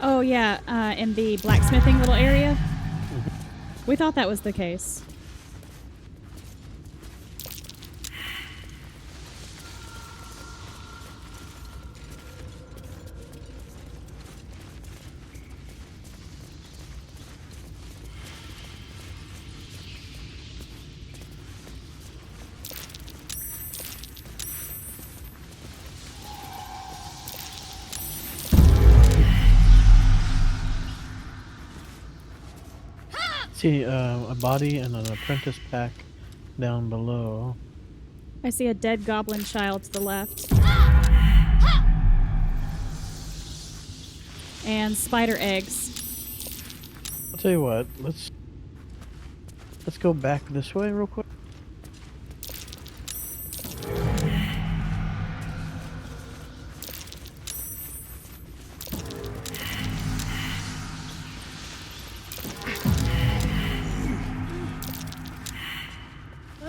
Oh yeah, in the blacksmithing little area. We thought that was the case. See a body and an apprentice pack down below. I see a dead goblin child to the left. And spider eggs. I'll tell you what, let's go back this way real quick.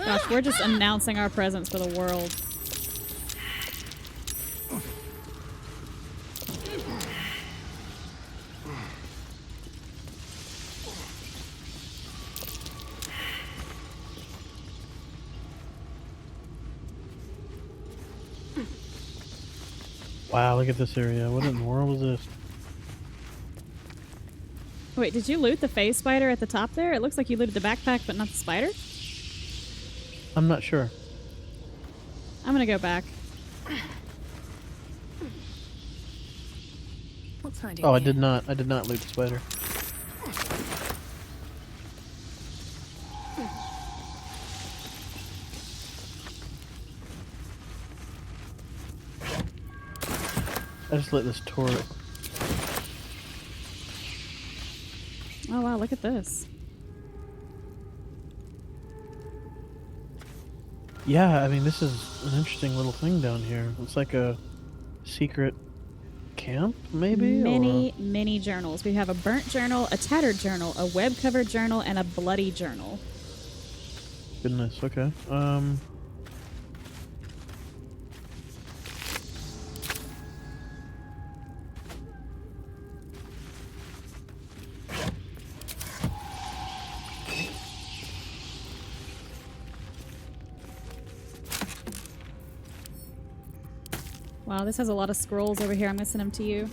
Gosh, we're just announcing our presence for the world. Wow, look at this area. What in the world is this? Wait, did you loot the phase spider at the top there? It looks like you looted the backpack, but not the spider? I'm not sure. I'm gonna go back. What's hiding Oh, I here? did not loot the spider. I just lit this turret. Oh wow, look at this. Yeah, I mean, this is an interesting little thing down here. It's like a secret camp, maybe? Many journals. We have a burnt journal, a tattered journal, a web-covered journal, and a bloody journal. Goodness, okay. Wow, this has a lot of scrolls over here. I'm gonna send them to you.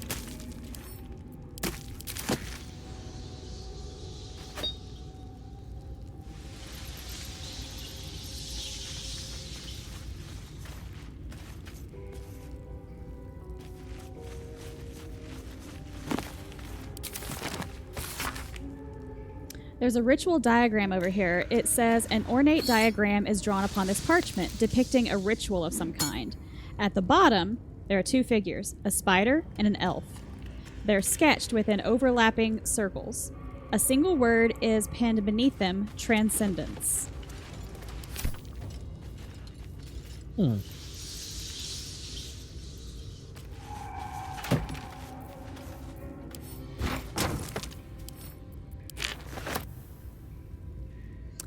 There's a ritual diagram over here. It says an ornate diagram is drawn upon this parchment depicting a ritual of some kind. At the bottom, there are two figures, a spider and an elf. They're sketched within overlapping circles. A single word is pinned beneath them, transcendence.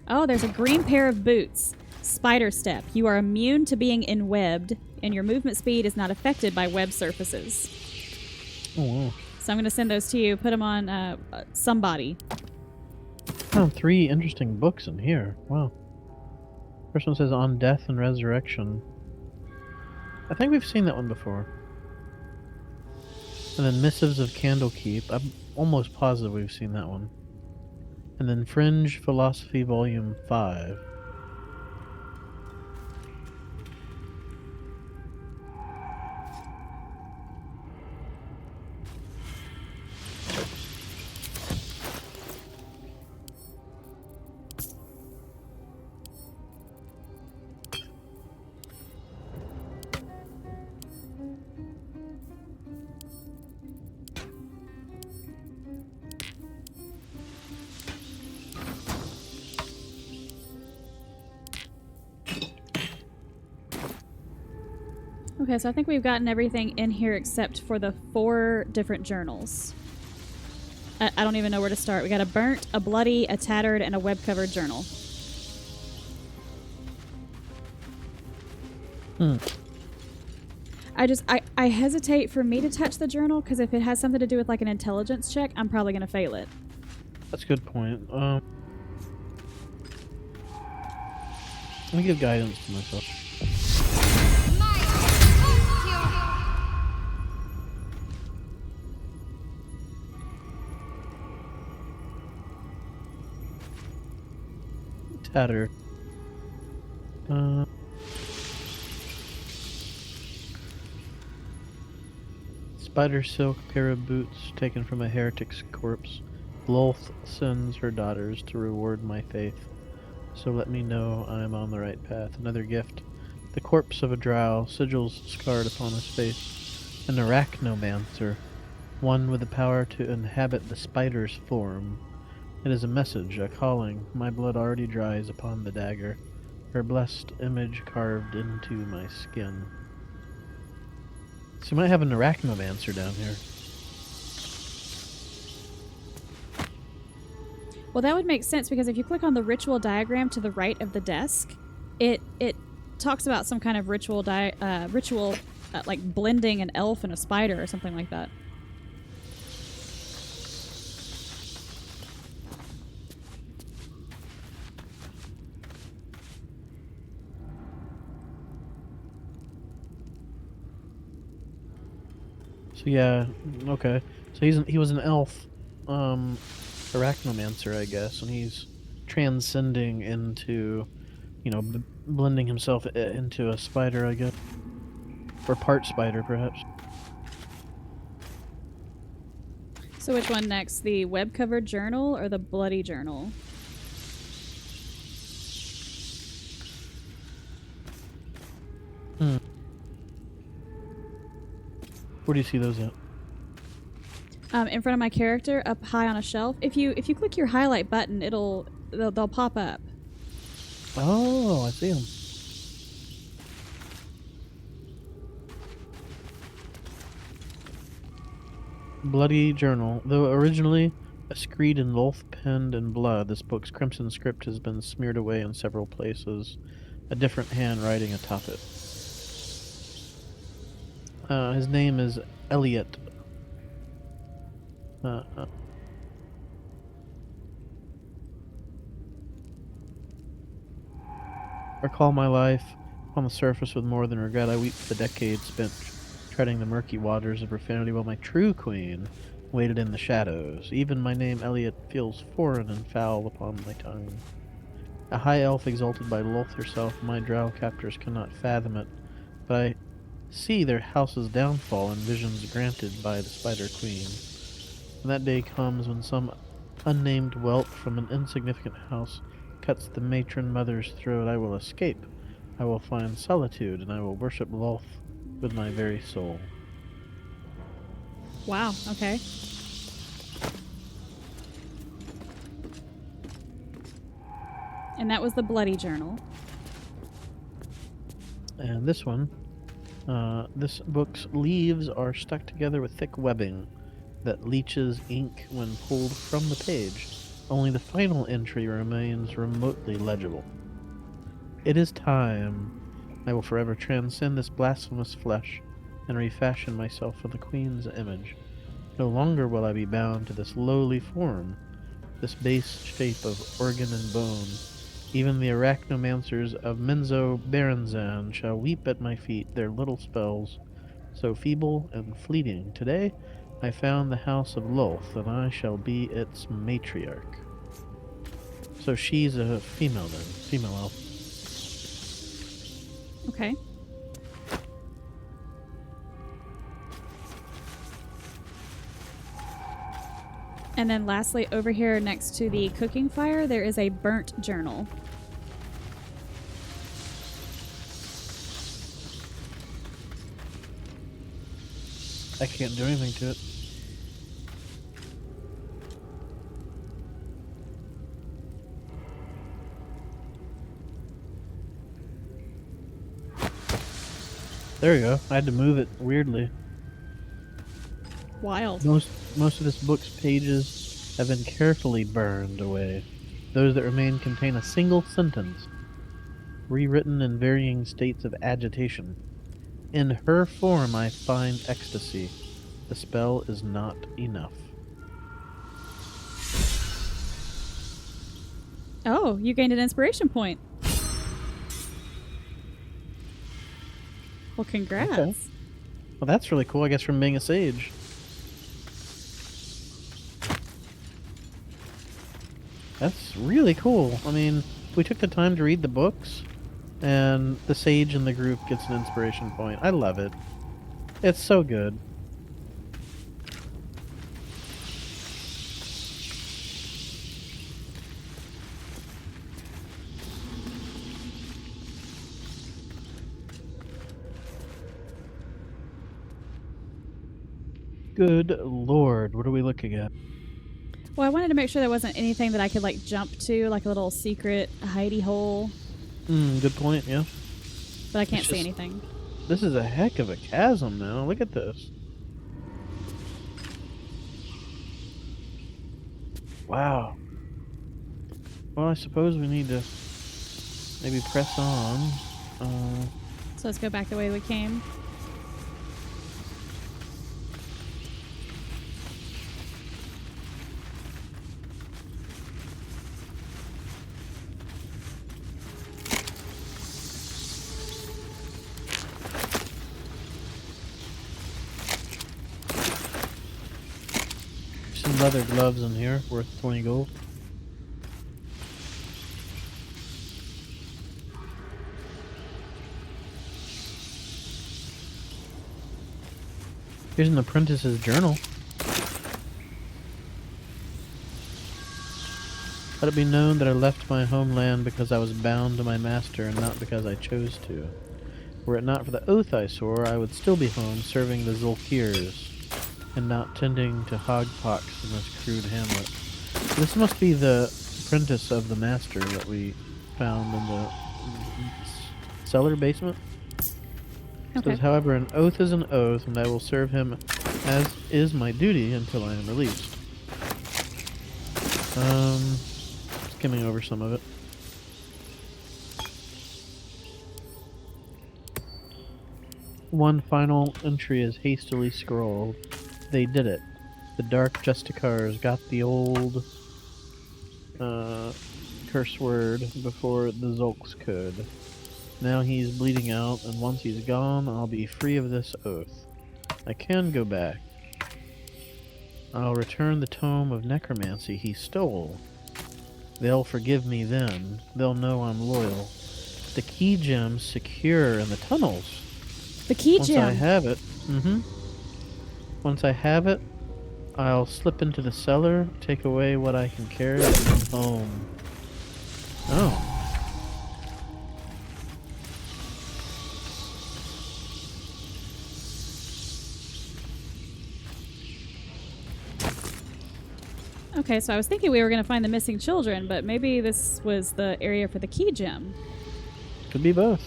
Oh, there's a green pair of boots. Spider step. You are immune to being enwebbed, and your movement speed is not affected by web surfaces. Oh, wow. So I'm going to send those to you. Put them on somebody. Found 3 interesting books in here. Wow. First one says On Death and Resurrection. I think we've seen that one before. And then Missives of Candlekeep. I'm almost positive we've seen that one. And then Fringe Philosophy Volume 5. Okay, so I think we've gotten everything in here except for the 4 different journals. I don't even know where to start. We got a burnt, a bloody, a tattered, and a web-covered journal. I hesitate for me to touch the journal because if it has something to do with like an intelligence check, I'm probably going to fail it. That's a good point. Let me give guidance to myself. Tattered. Spider silk pair of boots taken from a heretic's corpse. Lolth sends her daughters to reward my faith, so let me know I am on the right path. Another gift. The corpse of a drow, sigils scarred upon his face. An arachnomancer, one with the power to inhabit the spider's form. It is a message, a calling. My blood already dries upon the dagger, her blessed image carved into my skin. So we might have an arachnomancer down here. Well, that would make sense because if you click on the ritual diagram to the right of the desk, it talks about some kind of ritual like blending an elf and a spider or something like that. So yeah, okay. So he was an elf, arachnomancer, I guess, and he's transcending into, blending himself into a spider, I guess, or part spider, perhaps. So which one next? The web-covered journal or the bloody journal? Where do you see those at? In front of my character, up high on a shelf. If you click your highlight button, they'll pop up. Oh, I see them. Bloody Journal. Though originally a screed in Lolth penned in blood, this book's crimson script has been smeared away in several places, a different hand writing atop it. His name is Elliot. Recall my life on the surface with more than regret. I weep for the decades spent treading the murky waters of profanity while my true queen waited in the shadows. Even my name, Elliot, feels foreign and foul upon my tongue. A high elf exalted by Lolth herself, my drow captors cannot fathom it, but I see their house's downfall in visions granted by the Spider Queen. And that day comes when some unnamed whelp from an insignificant house cuts the matron mother's throat. I will escape. I will find solitude, and I will worship Lolth with my very soul. Wow, okay. And that was the bloody journal. And this one, this book's leaves are stuck together with thick webbing that leaches ink when pulled from the page. Only the final entry remains remotely legible. It is time. I will forever transcend this blasphemous flesh and refashion myself in the Queen's image. No longer will I be bound to this lowly form, this base shape of organ and bone. Even the arachnomancers of Menzo Berenzan shall weep at my feet their little spells, so feeble and fleeting. Today I found the house of Lolth, and I shall be its matriarch. So she's a female then, female elf. Okay. And then lastly, over here next to the cooking fire, there is a burnt journal. I can't do anything to it. There we go. I had to move it weirdly. Wild. Most of this book's pages have been carefully burned away. Those that remain contain a single sentence, rewritten in varying states of agitation. In her form I find ecstasy. The spell is not enough. Oh, you gained an inspiration point. Well, congrats. Okay. Well, that's really cool, I guess, from being a sage. That's really cool. I mean, we took the time to read the books, and the sage in the group gets an inspiration point. I love it. It's so good. Good lord, what are we looking at? Well, I wanted to make sure there wasn't anything that I could like jump to, like a little secret hidey hole, Good point, yeah. but I can't It's see just- anything. This is a heck of a chasm now. Look at this. Wow. Well, I suppose we need to maybe press on. So let's go back the way we came. Some leather gloves in here, worth 20 gold. Here's an apprentice's journal. Let it be known that I left my homeland because I was bound to my master and not because I chose to. Were it not for the oath I swore, I would still be home serving the Zulkirs and not tending to hogpox in this crude hamlet. This must be the apprentice of the master that we found in the cellar basement. Okay. Says, however, an oath is an oath, and I will serve him as is my duty until I am released. Skimming over some of it. One final entry is hastily scrolled. They did it. The Dark Justicars got the old curse word before the Zulks could. Now he's bleeding out, and once he's gone, I'll be free of this oath. I can go back. I'll return the tome of necromancy he stole. They'll forgive me then. They'll know I'm loyal. The key gem's secure in the tunnels. The key Once I gem. have it, Once I have it, I'll slip into the cellar, take away what I can carry, and come home. Oh. Okay, so I was thinking we were going to find the missing children, but maybe this was the area for the key gem. Could be both.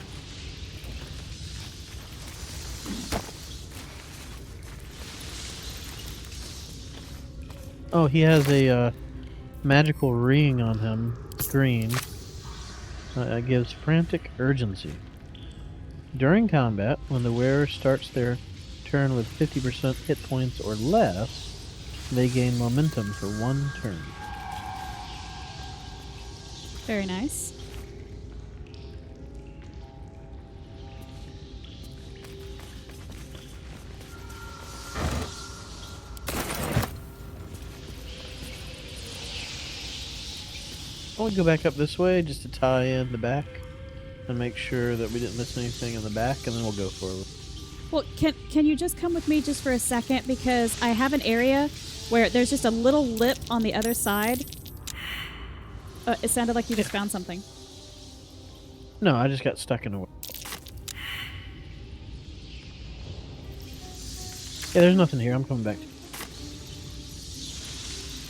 Oh, he has a magical ring on him, green. It gives frantic urgency. During combat, when the wearer starts their turn with 50% hit points or less, they gain momentum for 1 turn. Very nice. I want to go back up this way just to tie in the back and make sure that we didn't miss anything in the back, and then we'll go forward. Well, can you just come with me just for a second, because I have an area where there's just a little lip on the other side. It sounded like you just found something. No, I just got stuck in a way. Yeah, there's nothing here. I'm coming back.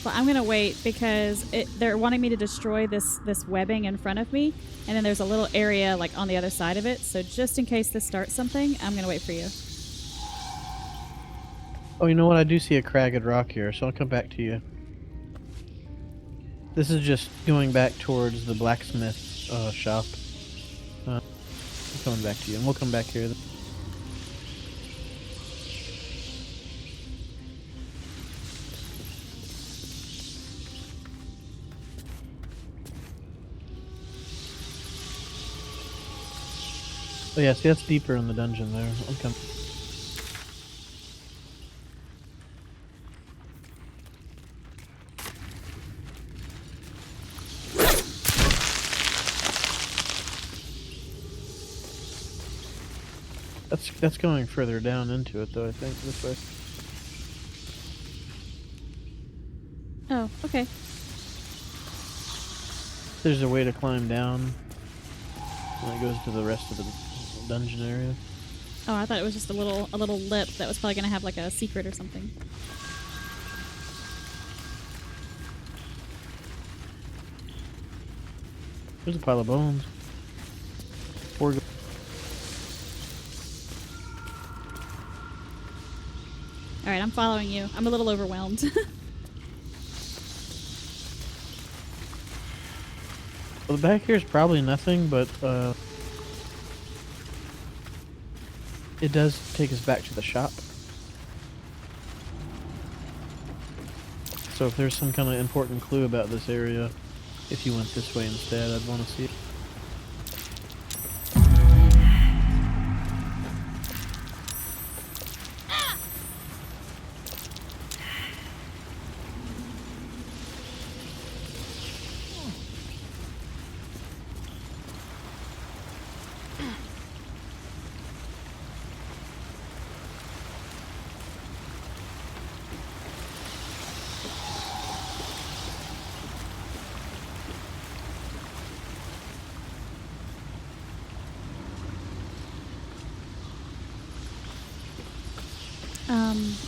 Well, I'm gonna wait because they're wanting me to destroy this webbing in front of me, and then there's a little area like on the other side of it. So just in case this starts something, I'm gonna wait for you. Oh, you know what? I do see a cragged rock here, so I'll come back to you. This is just going back towards the blacksmith shop. I'm coming back to you, and we'll come back here. Oh yeah, see, that's deeper in the dungeon there. I'm coming. That's going further down into it, though, I think, this way. Oh, okay. There's a way to climb down, and it goes to the rest of the dungeon area. Oh, I thought it was just a little lip that was probably gonna have like a secret or something. There's a pile of bones. All right, I'm following you. I'm a little overwhelmed. Well, the back here is probably nothing, but it does take us back to the shop. So if there's some kind of important clue about this area, if you went this way instead, I'd want to see it.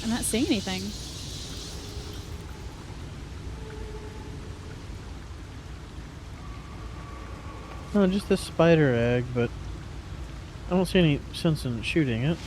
I'm not seeing anything. No, just this spider egg, but I don't see any sense in shooting it.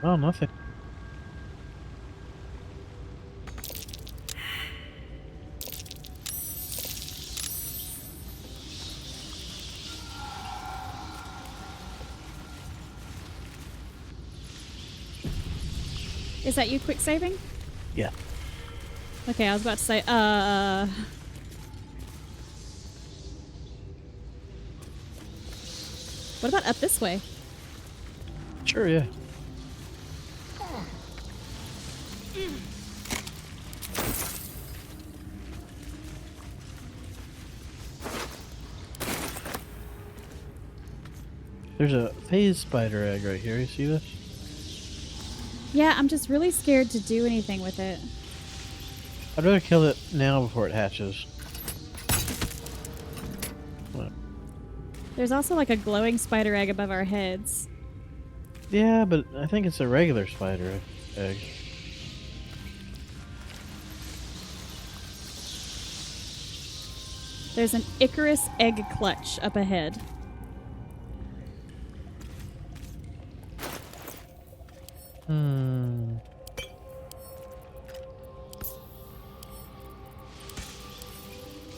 Oh, nothing. Is that you quick saving? Yeah. Okay, I was about to say, what about up this way? Sure, yeah. There's a phase spider egg right here. You see this? Yeah, I'm just really scared to do anything with it. I'd rather kill it now before it hatches. What? There's also like a glowing spider egg above our heads. Yeah, but I think it's a regular spider egg. There's an Icarus egg clutch up ahead.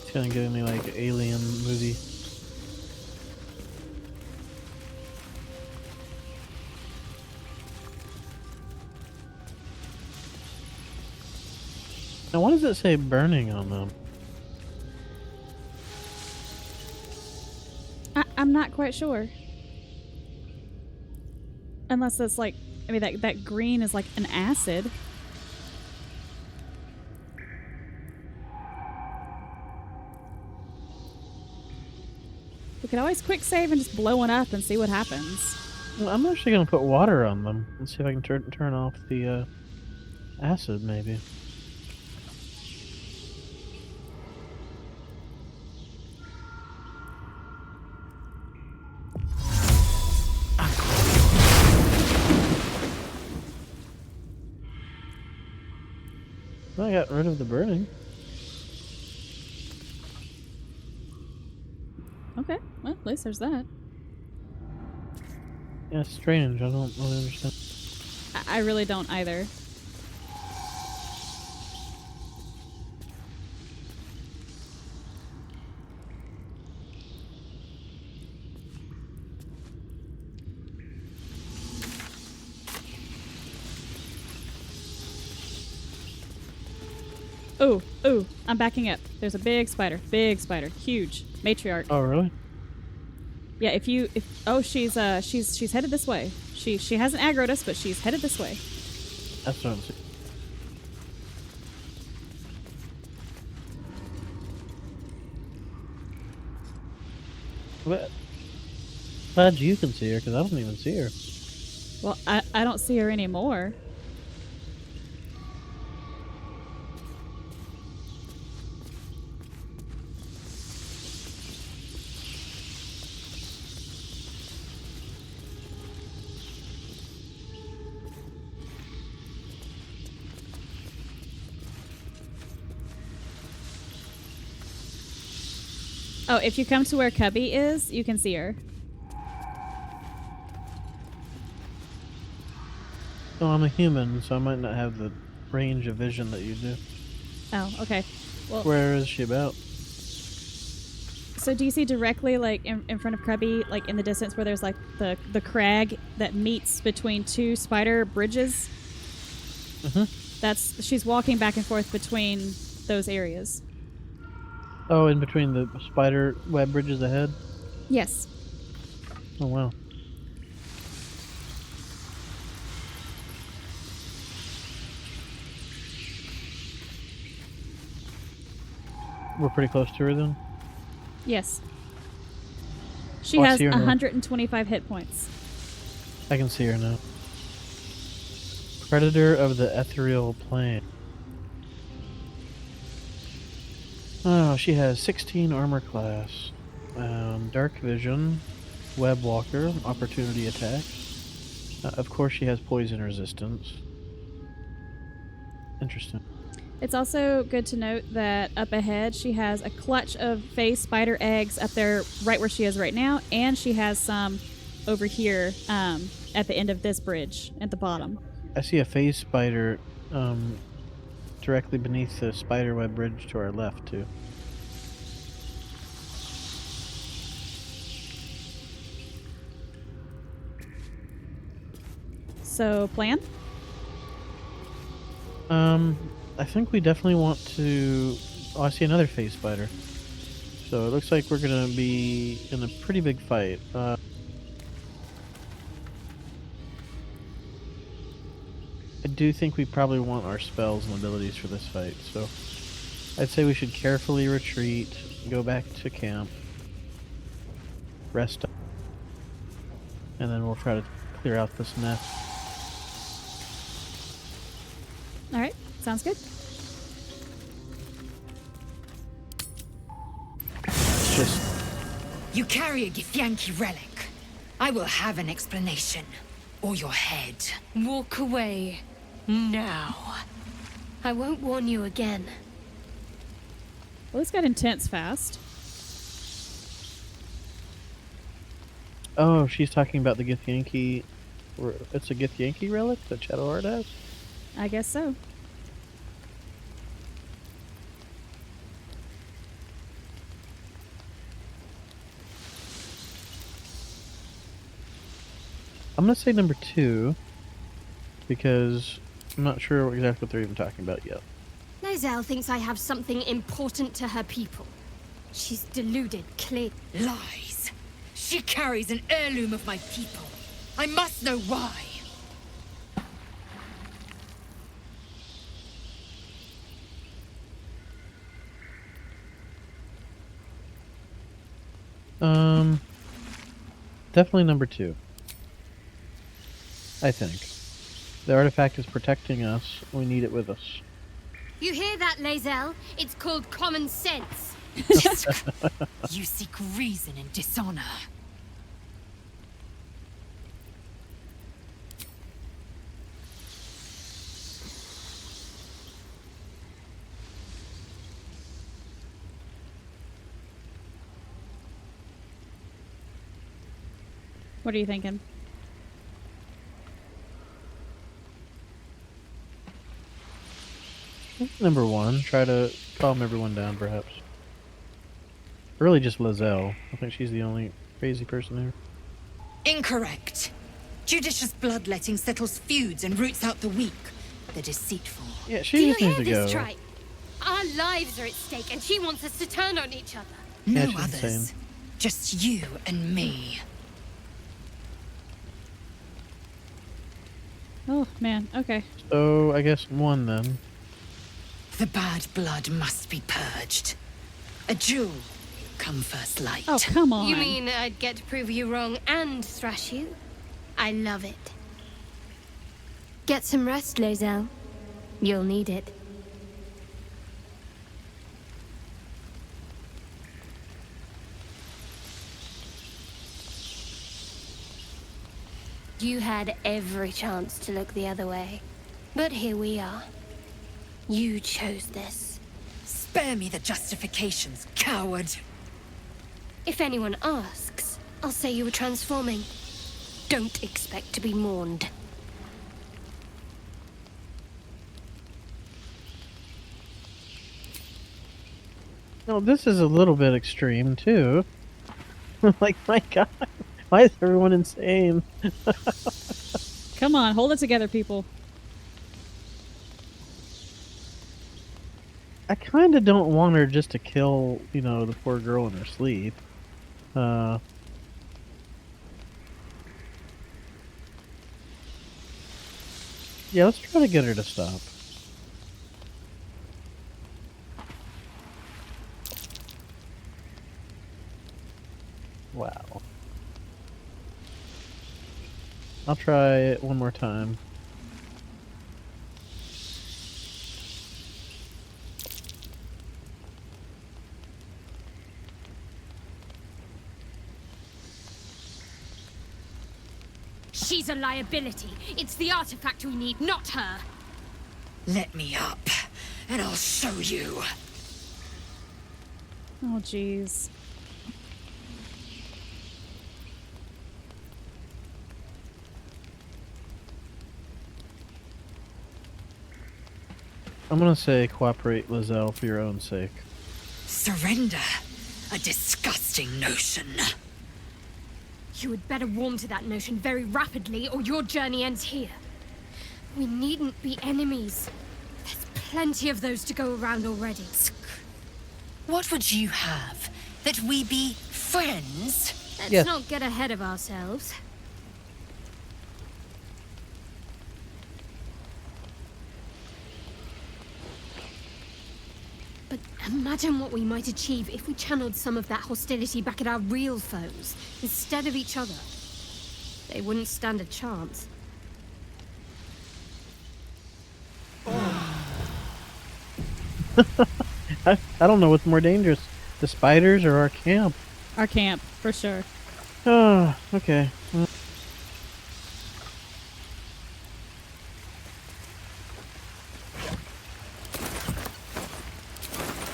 It's gonna give me like alien movie. Now, why does it say burning on them? I'm not quite sure. Unless that's like, I mean, that green is like an acid. We could always quick save and just blow one up and see what happens. Well, I'm actually gonna put water on them and see if I can turn off the acid, maybe. Well, I got rid of the burning. Okay, well, at least there's that. Yeah, it's strange. I don't really understand. I really don't either. Ooh, I'm backing up. There's a big spider, huge, matriarch. Oh, really? Yeah, she's headed this way. She hasn't aggroed us, but she's headed this way. That's what I'm saying. But glad you can see her, because I don't even see her. Well, I don't see her anymore. Oh, if you come to where Cubby is, you can see her. No, I'm a human, so I might not have the range of vision that you do. Oh, okay. Well, Where is she about? so do you see directly, like, in front of Cubby, like, in the distance where there's, like, the crag that meets between two spider bridges? Mm-hmm. She's walking back and forth between those areas. Oh, in between the spider web bridges ahead? Yes. Oh, wow. We're pretty close to her then? Yes. She Oh, I has see her now. 125 hit points. I can see her now. Predator of the ethereal plane. Oh, she has 16 armor class. Dark vision, web walker, opportunity attack. Of course she has poison resistance. Interesting. It's also good to note that up ahead she has a clutch of phase spider eggs up there right where she is right now, and she has some over here at the end of this bridge at the bottom. I see a phase spider directly beneath the spiderweb bridge to our left, too. So, plan? I think we definitely want to... Oh, I see another phase spider. So it looks like we're gonna be in a pretty big fight. I do think we probably want our spells and abilities for this fight, so I'd say we should carefully retreat, go back to camp, rest up. and then we'll try to clear out this mess. All right, sounds good. It's just You carry a Githyanki relic. I will have an explanation. Or your head. Walk away. Now. I won't warn you again. Well, this got intense fast. oh, she's talking about the Githyanki. It's a Githyanki relic that Shadowheart has. I guess so. I'm gonna say number 2 because I'm not sure exactly what they're even talking about yet. Lozelle thinks I have something important to her people. She's deluded, clear. Lies. She carries an heirloom of my people. I must know why. Definitely number 2. I think. The artifact is protecting us. We need it with us. You hear that, Lozelle? It's called common sense. You seek reason in dishonor. What are you thinking? Number 1. Try to calm everyone down, perhaps. Really just Lozelle. I think she's the only crazy person here. Incorrect. Judicious bloodletting settles feuds and roots out the weak, the deceitful. Yeah, Do she you just needs hear to this go. tripe? Our lives are at stake, and she wants us to turn on each other. No Yeah, she's others. insane. Just you and me. Oh, man. Okay. So, I guess 1 then. The bad blood must be purged. A jewel, come first light. Oh, come on. You mean I'd get to prove you wrong and thrash you? I love it. Get some rest, Lozelle. You'll need it. You had every chance to look the other way. But here we are. You chose this. Spare me the justifications, coward. If anyone asks, I'll say you were transforming. Don't expect to be mourned. No, this is a little bit extreme, too. Like, my god. Why is everyone insane? Come on, hold it together, people. I kind of don't want her just to kill, the poor girl in her sleep. Yeah, let's try to get her to stop. Wow. I'll try it one more time. She's a liability. It's the artifact we need, not her. Let me up, and I'll show you. Oh, jeez. I'm gonna say cooperate, Lozelle, for your own sake. Surrender. A disgusting notion. You had better warm to that notion very rapidly, or your journey ends here. We needn't be enemies. There's plenty of those to go around already. What would you have? That we be friends? Let's Yes. not get ahead of ourselves. But imagine what we might achieve if we channeled some of that hostility back at our real foes, instead of each other. They wouldn't stand a chance. I don't know what's more dangerous, the spiders or our camp. Our camp, for sure. Oh, okay. Well,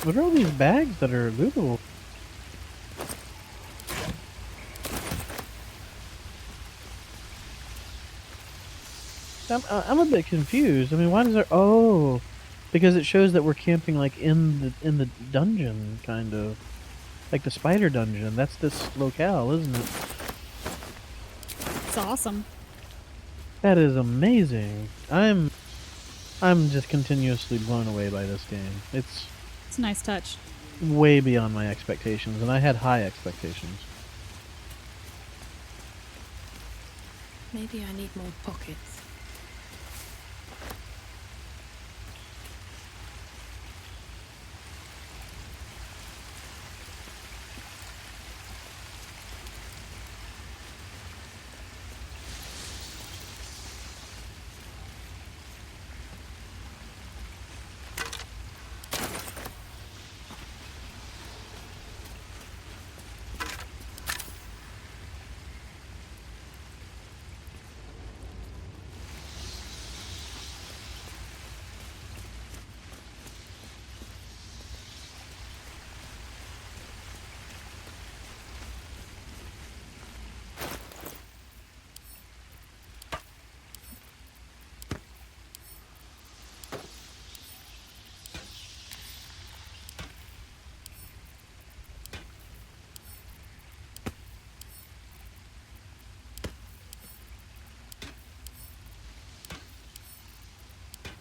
what are all these bags that are lootable? I'm a bit confused. I mean, why does there? Oh, because it shows that we're camping like in the dungeon, kind of like the spider dungeon. That's this locale, isn't it? It's awesome. That is amazing. I'm just continuously blown away by this game. It's It's a nice touch. way beyond my expectations, and I had high expectations. Maybe I need more pockets.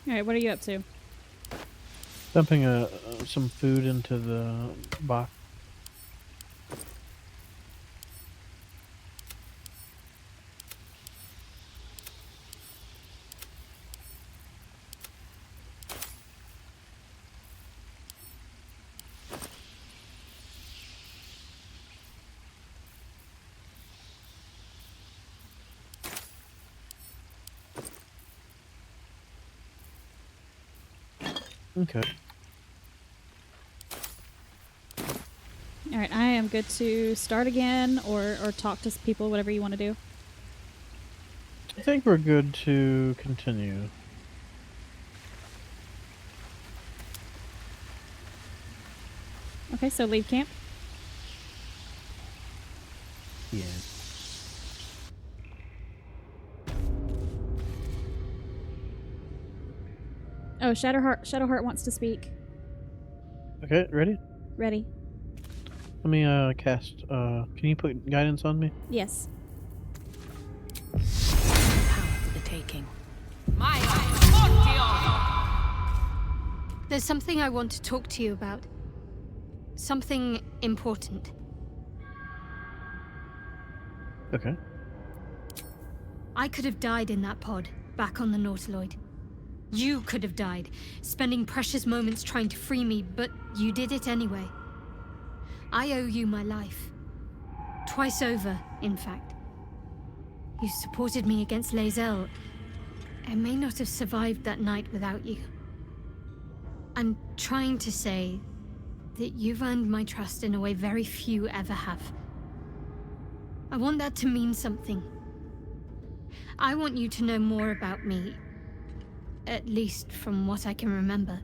All right, what are you up to? Dumping some food into the box. Okay. All right, I am good to start again or talk to people, whatever you want to do. I think we're good to continue. Okay, so leave camp. Yeah. Oh, Shadowheart wants to speak. Okay, ready? Ready? Let me cast. Can you put guidance on me? Yes. Power for the taking. There's something I want to talk to you about. Something important. Okay. I could have died in that pod, back on the Nautiloid. You could have died, spending precious moments trying to free me, but you did it anyway. I owe you my life. Twice over, in fact. You supported me against Lae'zel. I may not have survived that night without you. I'm trying to say that you've earned my trust in a way very few ever have. I want that to mean something. I want you to know more about me, at least from what I can remember.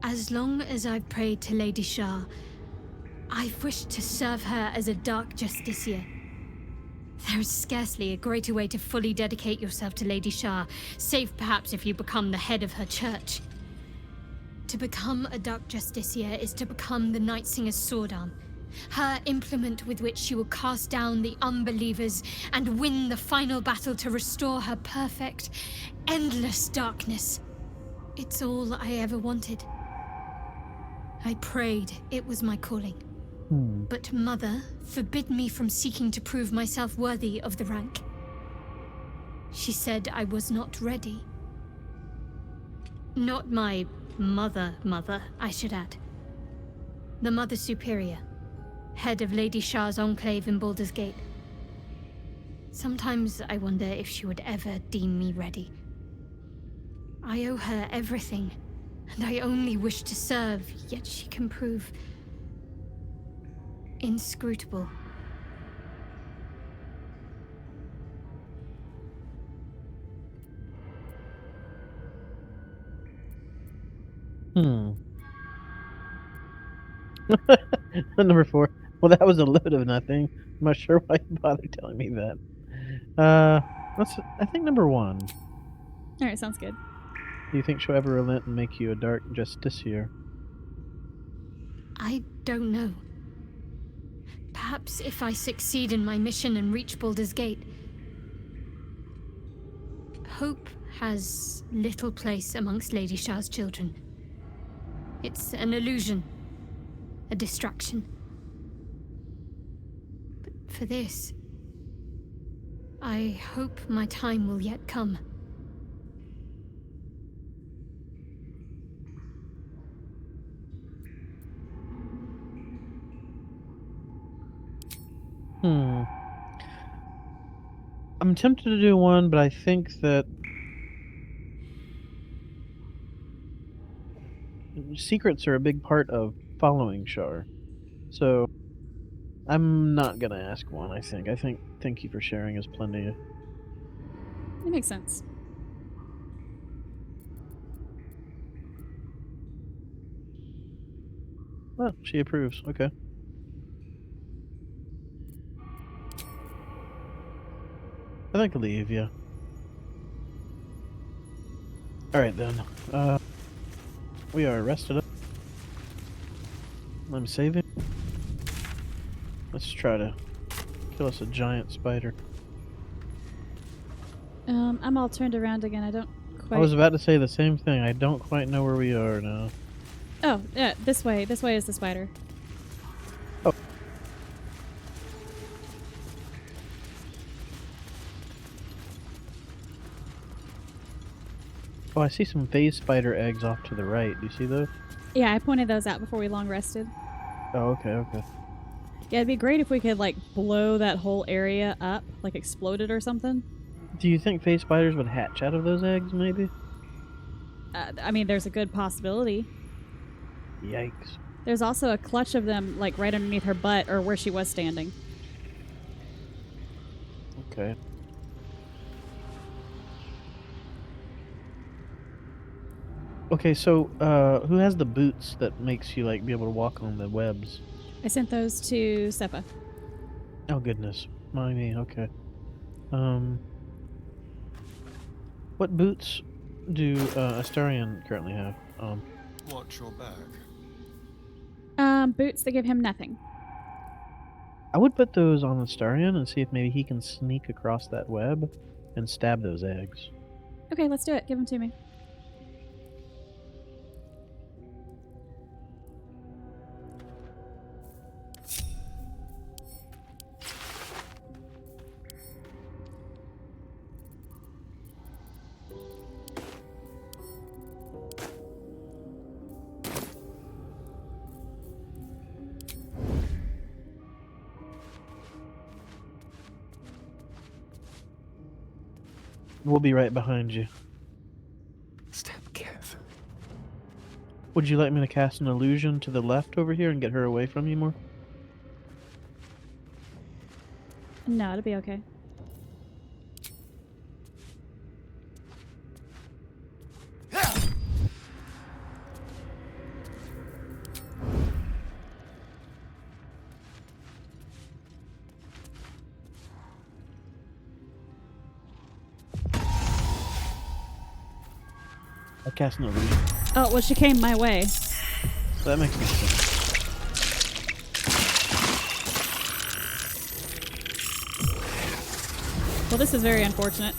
As long as I've prayed to Lady Shah, I've wished to serve her as a Dark Justiciar. There is scarcely a greater way to fully dedicate yourself to Lady Shah, save perhaps if you become the head of her church. To become a Dark Justiciar is to become the Night Singer's sword arm, her implement with which she will cast down the unbelievers and win the final battle to restore her perfect, endless darkness. It's all I ever wanted. I prayed it was my calling. But Mother forbid me from seeking to prove myself worthy of the rank. She said I was not ready. Not my mother, I should add. The Mother Superior. head of Lady Shah's enclave in Baldur's Gate. Sometimes I wonder if she would ever deem me ready. I owe her everything, and I only wish to serve, yet she can prove inscrutable. Number 4. Well, that was a load of nothing. I'm not sure why you bothered telling me that. I think number 1. All right, sounds good. Do you think she'll ever relent and make you a dark justiciar? I don't know. Perhaps if I succeed in my mission and reach Baldur's Gate. Hope has little place amongst Lady Shah's children. It's an illusion, a distraction. But for this, I hope my time will yet come. I'm tempted to do 1, but I think that secrets are a big part of following Shar. So I'm not gonna ask 1, I think. Thank you for sharing is plenty. It makes sense. Well, she approves. Okay. I think I'll leave, yeah. Alright then. We are rested up. I'm saving. Let's try to kill us a giant spider. I'm all turned around again. I don't quite... I was about to say the same thing. I don't quite know where we are now. Oh, yeah, this way. This way is the spider. Oh. Oh, I see some phase spider eggs off to the right. Do you see those? Yeah, I pointed those out before we long rested. Oh, okay, okay. Yeah, it'd be great if we could, like, blow that whole area up, like explode it or something. Do you think phase spiders would hatch out of those eggs, maybe? I mean, there's a good possibility. Yikes. There's also a clutch of them, like, right underneath her butt, or where she was standing. Okay. Okay, so, who has the boots that makes you, like, be able to walk on the webs? I sent those to Seppa. Oh, goodness. Me, okay. What boots do, Astarion currently have? Watch your back. Boots that give him nothing. I would put those on Astarion and see if maybe he can sneak across that web and stab those eggs. Okay, let's do it. Give them to me. We'll be right behind you. Step carefully. Would you like me to cast an illusion to the left over here and get her away from you more? No, it'll be okay. I cast an illusion. Oh, well, she came my way. So that makes me sense. Well, this is very unfortunate.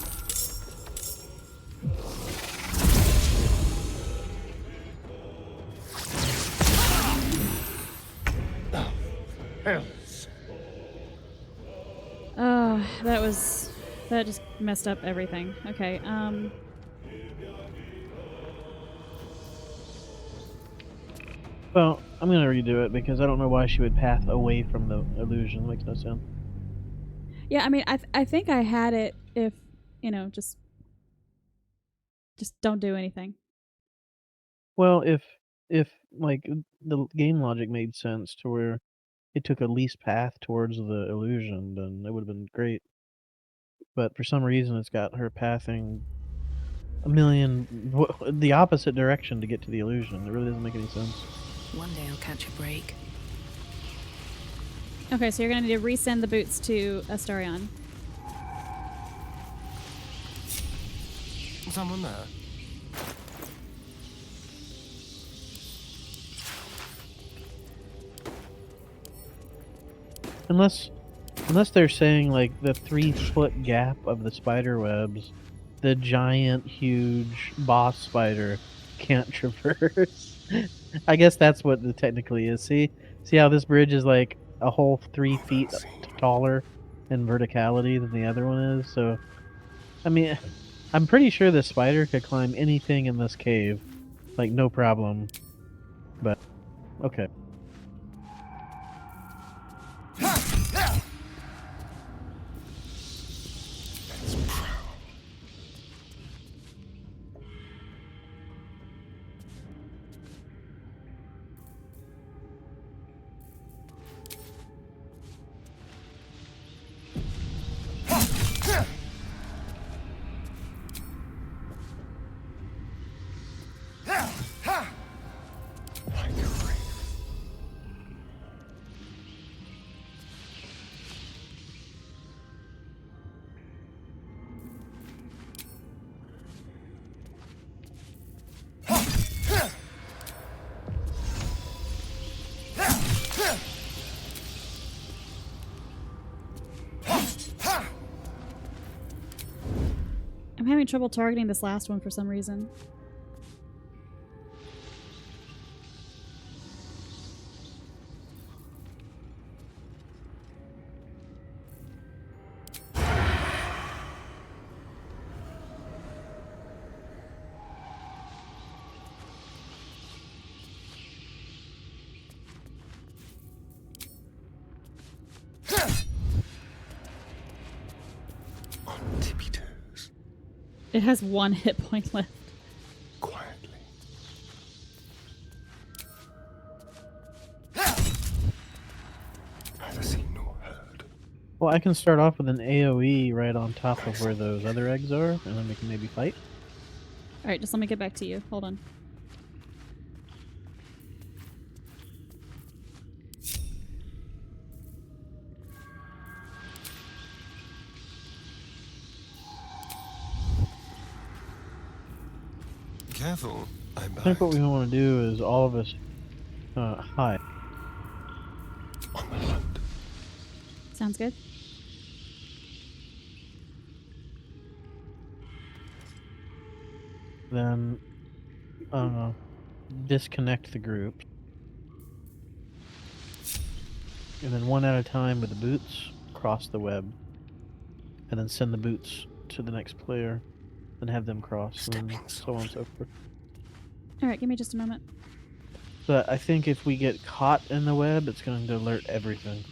Hells. Oh, that just messed up everything. Okay, Well, I'm gonna redo it because I don't know why she would path away from the illusion. It makes no sense. Yeah, I mean, I think I had it if, just don't do anything. Well, if like the game logic made sense to where it took a least path towards the illusion, then it would have been great. But for some reason, it's got her pathing the opposite direction to get to the illusion. It really doesn't make any sense. One day I'll catch a break. Okay, so you're going to need to resend the boots to Astarion. Someone there? Unless they're saying like the 3-foot gap of the spider webs, the giant, huge boss spider can't traverse. I guess that's what it technically is. See how this bridge is like a whole 3 feet taller in verticality than the other one is. So, I mean, I'm pretty sure the spider could climb anything in this cave, like no problem. But okay. I'm having trouble targeting this last one for some reason. On tippy toes. It has 1 hit point left. Quietly. Neither seen nor heard. Well, I can start off with an AoE right on top of where those other eggs are, and then we can maybe fight. Alright, just let me get back to you. Hold on. Careful, I'm I think what we behind. want to do is all of us hide. On the hunt. Sounds good. Then disconnect the group. And then one at a time with the boots, cross the web. And then send the boots to the next player. And have them cross, and so on and so forth. Alright, give me just a moment. But I think if we get caught in the web, it's going to alert everything.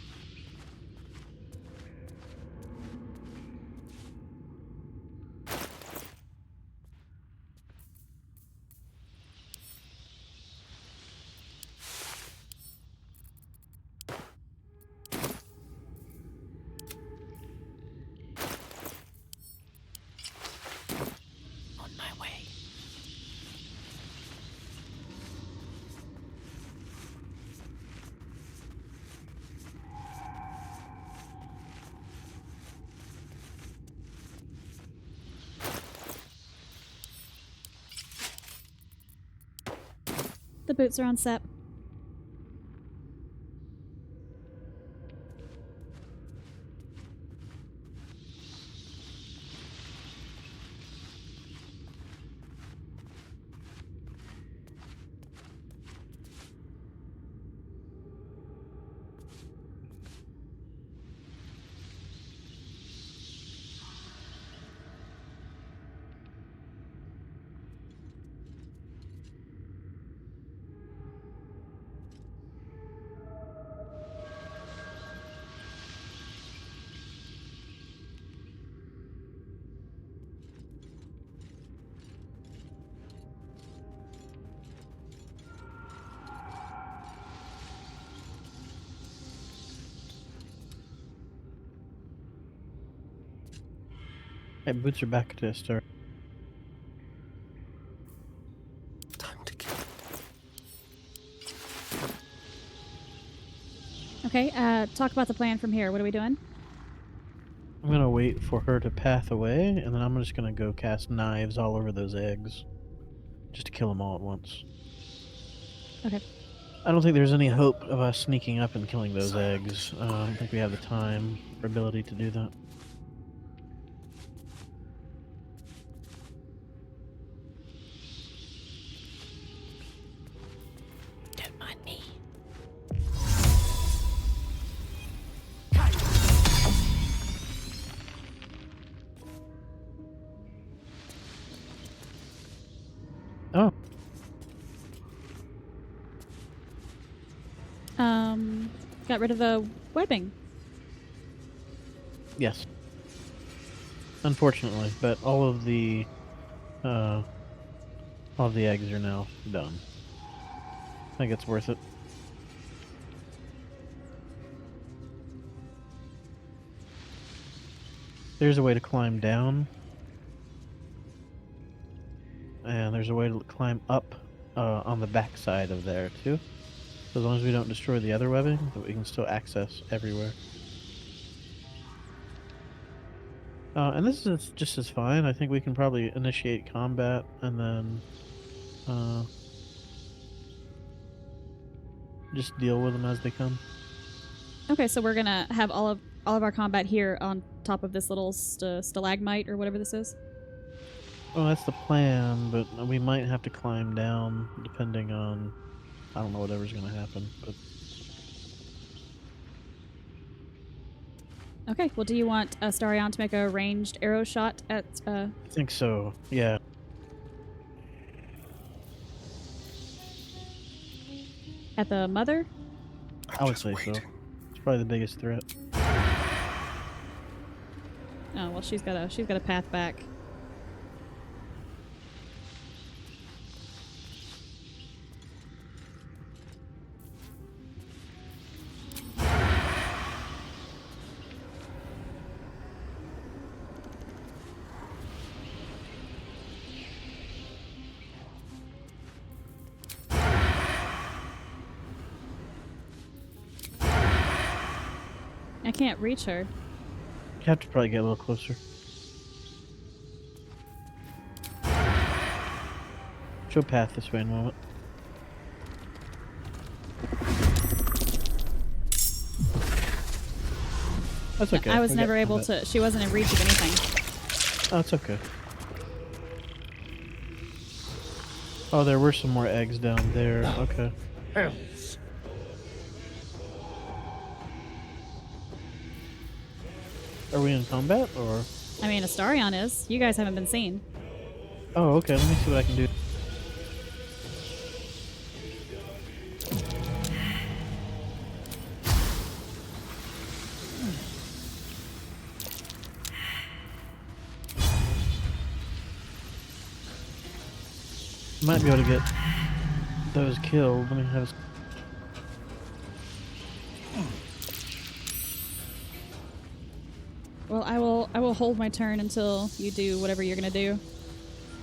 On my way. The boots are on set. Hey, boots are back to start. Time to kill. Okay, talk about the plan from here. What are we doing? I'm gonna wait for her to path away, and then I'm just gonna go cast knives all over those eggs. Just to kill them all at once. Okay. I don't think there's any hope of us sneaking up and killing those eggs. I don't think we have the time or ability to do that. Don't mind me. Oh, Got rid of the webbing. yes. Unfortunately, but all of the eggs are now done. I think it's worth it. There's a way to climb down. And there's a way to climb up on the back side of there, too. So as long as we don't destroy the other webbing, we can still access everywhere. And this is just as fine. I think we can probably initiate combat and then just deal with them as they come. Okay, so we're gonna have all of our combat here on top of this little stalagmite or whatever this is. Well, that's the plan, but we might have to climb down depending on, I don't know, whatever's going to happen. But Okay, well, do you want Starion to make a ranged arrow shot at... I think so, yeah. at the mother? I would say so. It's probably the biggest threat. Oh, well, she's got a path back. I can't reach her. You have to probably get a little closer. She'll path this way in a moment. That's okay. I was We'll never get able combat. to... She wasn't in reach of anything. Oh, it's okay. Oh, there were some more eggs down there. Okay. Hells. Are we in combat, or...? I mean, Astarion is. You guys haven't been seen. Oh, okay. Let me see what I can do. Might be able to get those killed. Let me have. Well, I will hold my turn until you do whatever you're gonna do.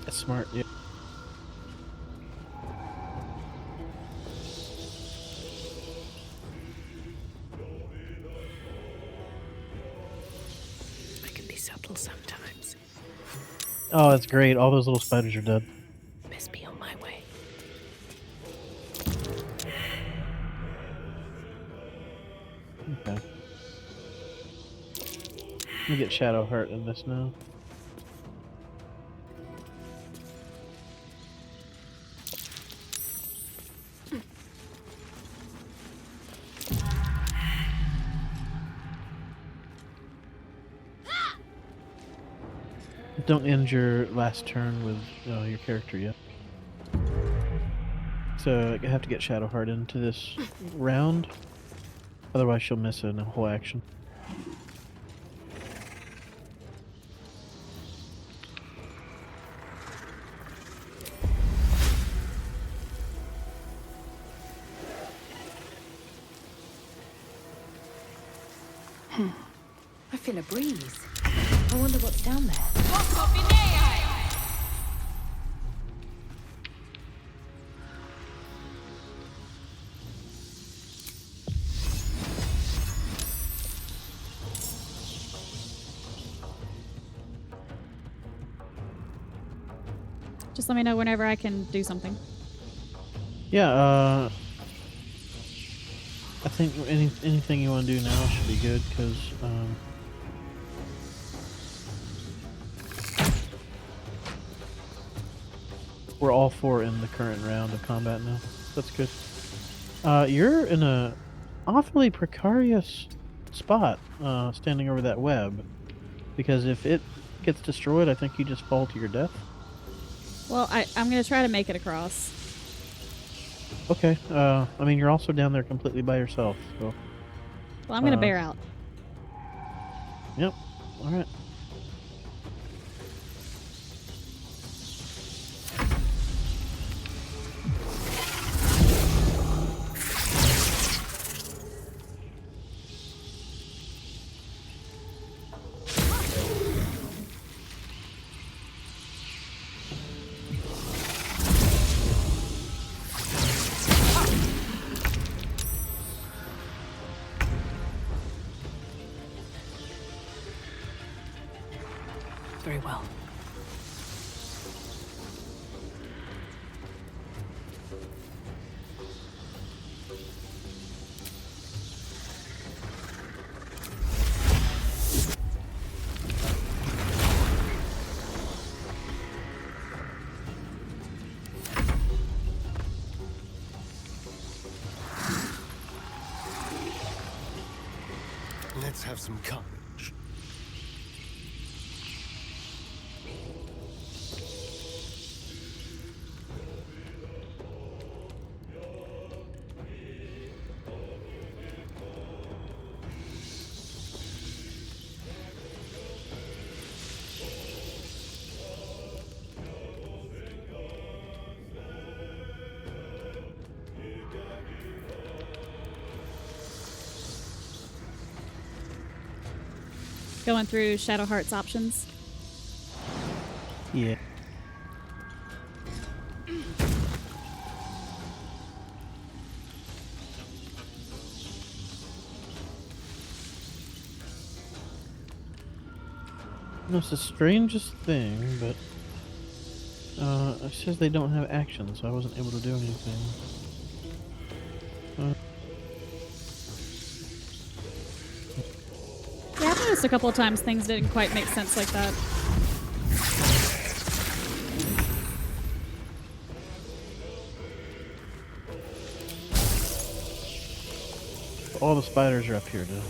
That's smart. Yeah. I can be subtle sometimes. Oh, that's great. All those little spiders are dead. Best be on my way. Okay. Let me get Shadowheart in this now. Don't end your last turn with your character yet. So I have to get Shadowheart into this round. Otherwise she'll miss a whole action. I feel a breeze. I wonder what's down there. Just let me know whenever I can do something. Yeah, I think anything you want to do now should be good, because we're all 4 in the current round of combat now. That's good. You're in a awfully precarious spot, standing over that web, because if it gets destroyed, I think you just fall to your death. Well, I'm going to try to make it across. Okay, I mean, you're also down there completely by yourself, so... Well, I'm going to bear out. Yep, alright. Very well. Let's have some courage. Going through Shadowheart's options. Yeah. It's the strangest thing, but it says they don't have action, so I wasn't able to do anything. Yeah, I've noticed a couple of times things didn't quite make sense like that. All the spiders are up here now.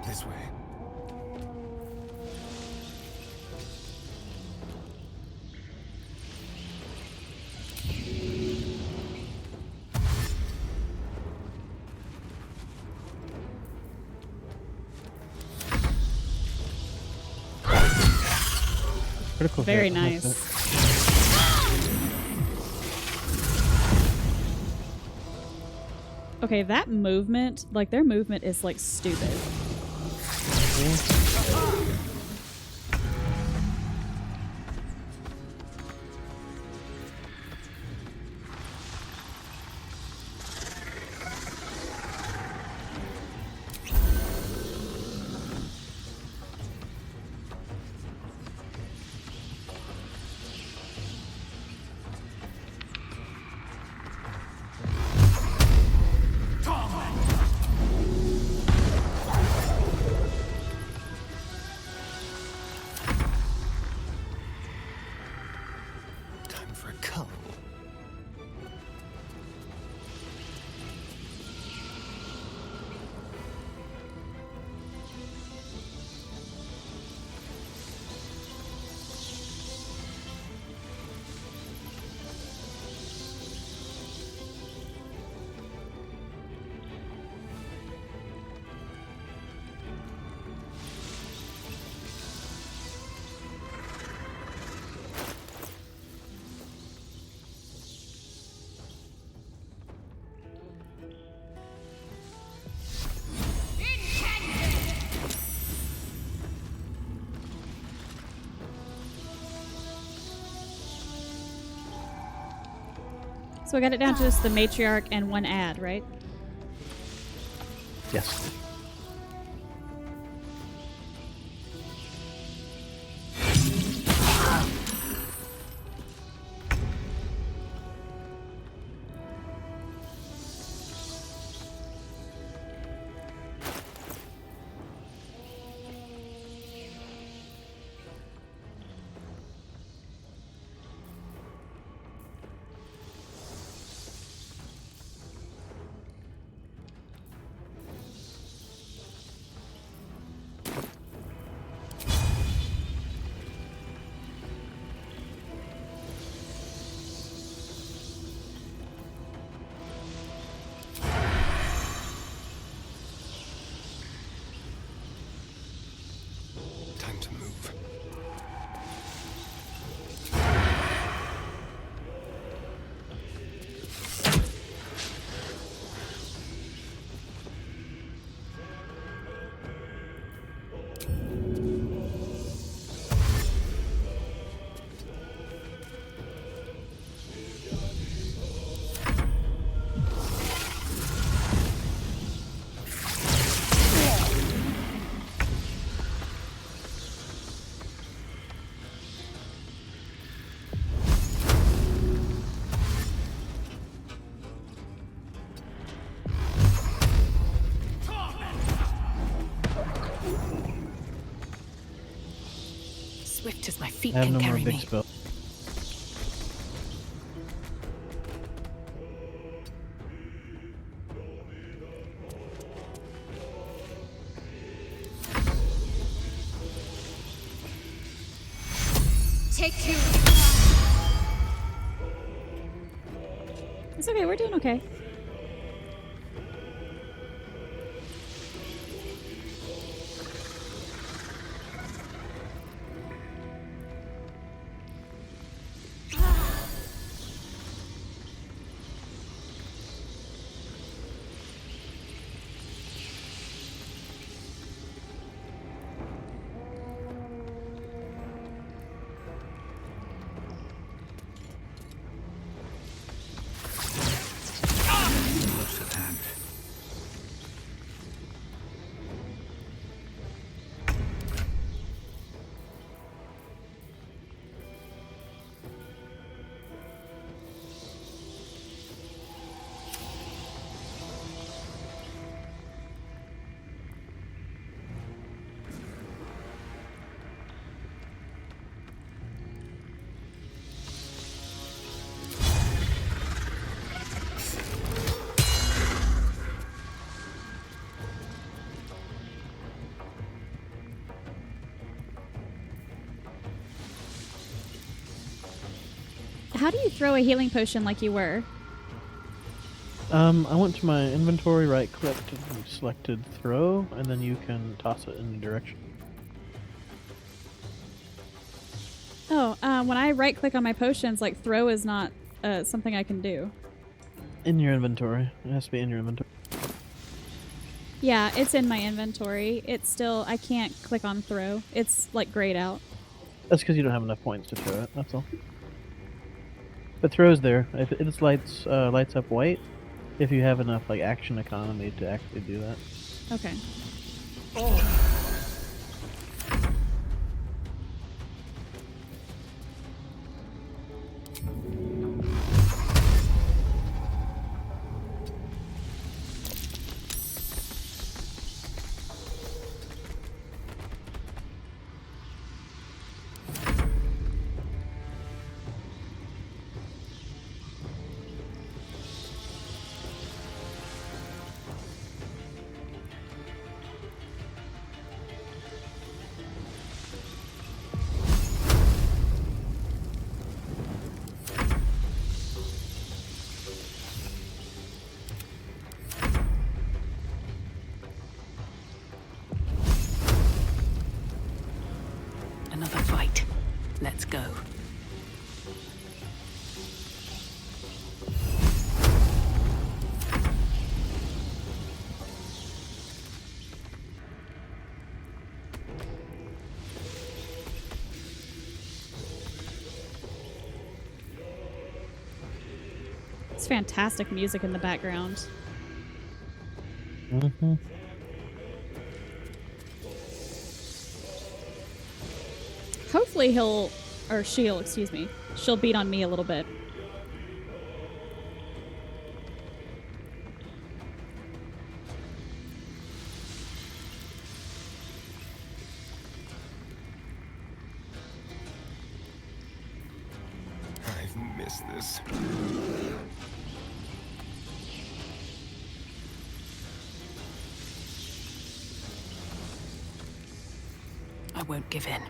This way. Critical Very hit, I like nice. that. Okay, that movement, like their movement is like stupid. Time for a cull. So I got it down to just the matriarch and one ad, right? Yes. Time to move. Swift as my feet I have can no more carry big me. spell. Take two. It's okay. We're doing okay. Close at hand. How do you throw a healing potion like you were? I went to my inventory, right-clicked, and selected throw, and then you can toss it in the direction. Oh, when I right-click on my potions, like throw is not something I can do. In your inventory. It has to be in your inventory. Yeah, it's in my inventory. It's still, I can't click on throw. It's like grayed out. That's because you don't have enough points to throw it, that's all. But throw's there. If it lights up white, if you have enough like action economy to actually do that. Okay. It's fantastic music in the background. Mm-hmm. Hopefully she'll beat on me a little bit. I've missed this. I won't give in.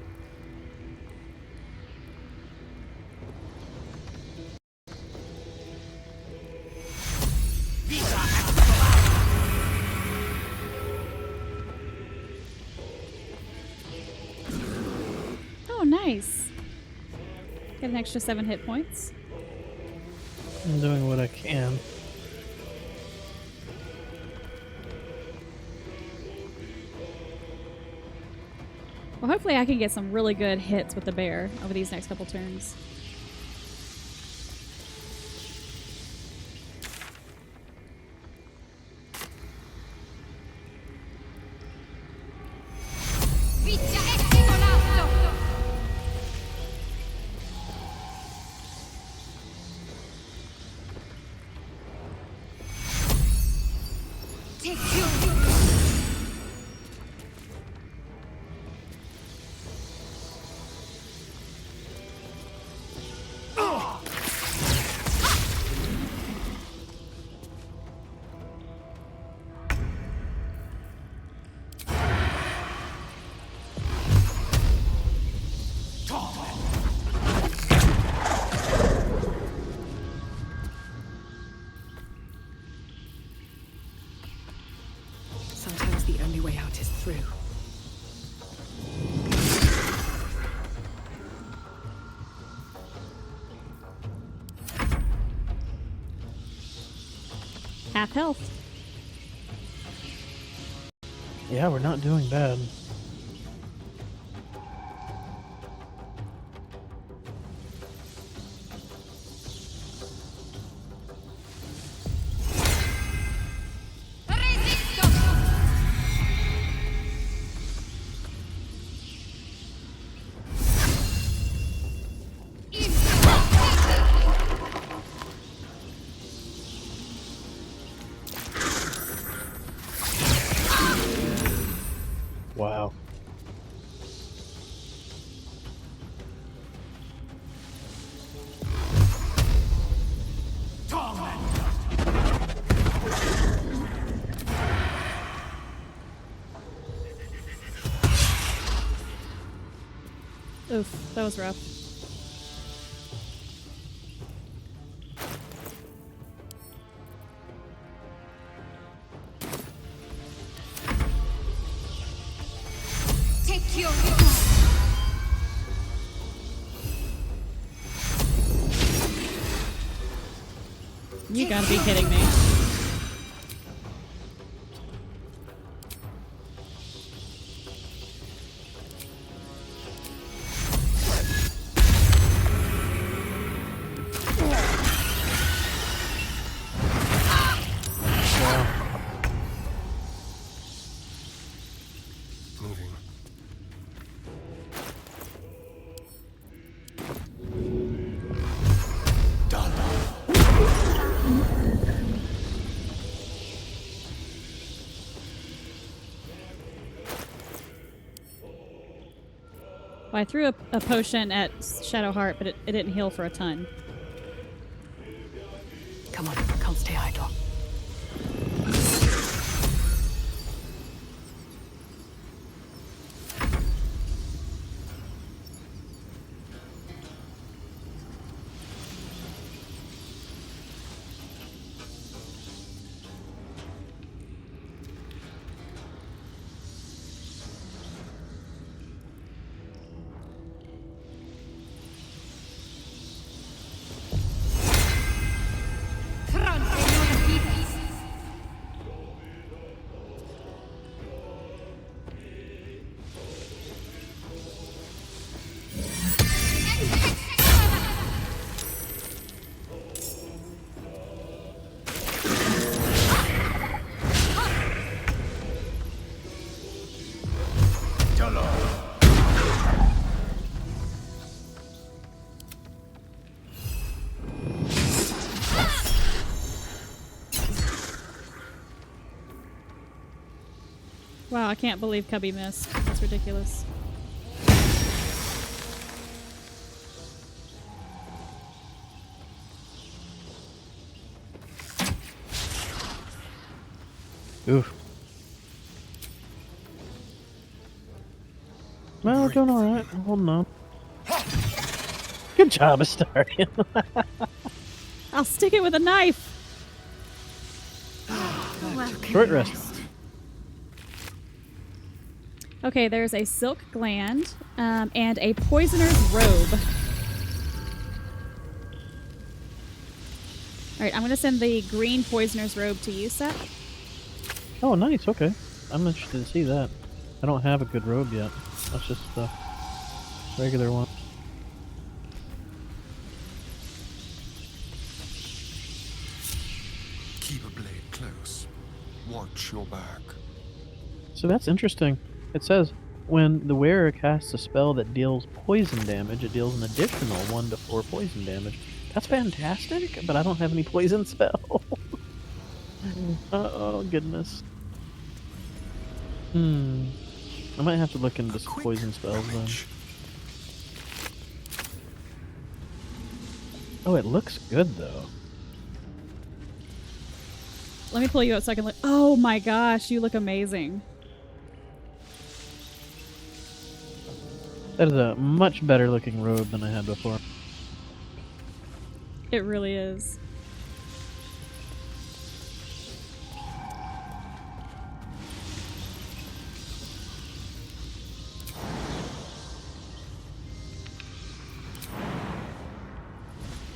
Oh, nice. Get an extra 7 hit points. I'm doing what I can. Well, hopefully I can get some really good hits with the bear over these next couple turns. Sometimes the only way out is through. Half health. Yeah, we're not doing bad. Wow. Oof, that was rough. Take your... You gotta be kidding me. Moving. Well, I threw a potion at Shadowheart, but it didn't heal for a ton. Come on, can't stay idle. Wow, I can't believe Cubby missed. That's ridiculous. Oof. Well, we're doing alright. I'm holding on. Good job, Astarion. I'll stick it with a knife! Short rest. Okay, there's a silk gland and a poisoner's robe. Alright, I'm going to send the green poisoner's robe to you, Seth. Oh, nice. Okay. I'm interested to see that. I don't have a good robe yet. That's just the regular one. Keep a blade close. Watch your back. So that's interesting. It says, when the wearer casts a spell that deals poison damage, it deals an additional 1 to 4 poison damage. That's fantastic, but I don't have any poison spell. Oh, goodness. I might have to look into some poison spells then. Oh, it looks good, though. Let me pull you up so I can look. Oh my gosh, you look amazing. That is a much better looking robe than I had before. It really is.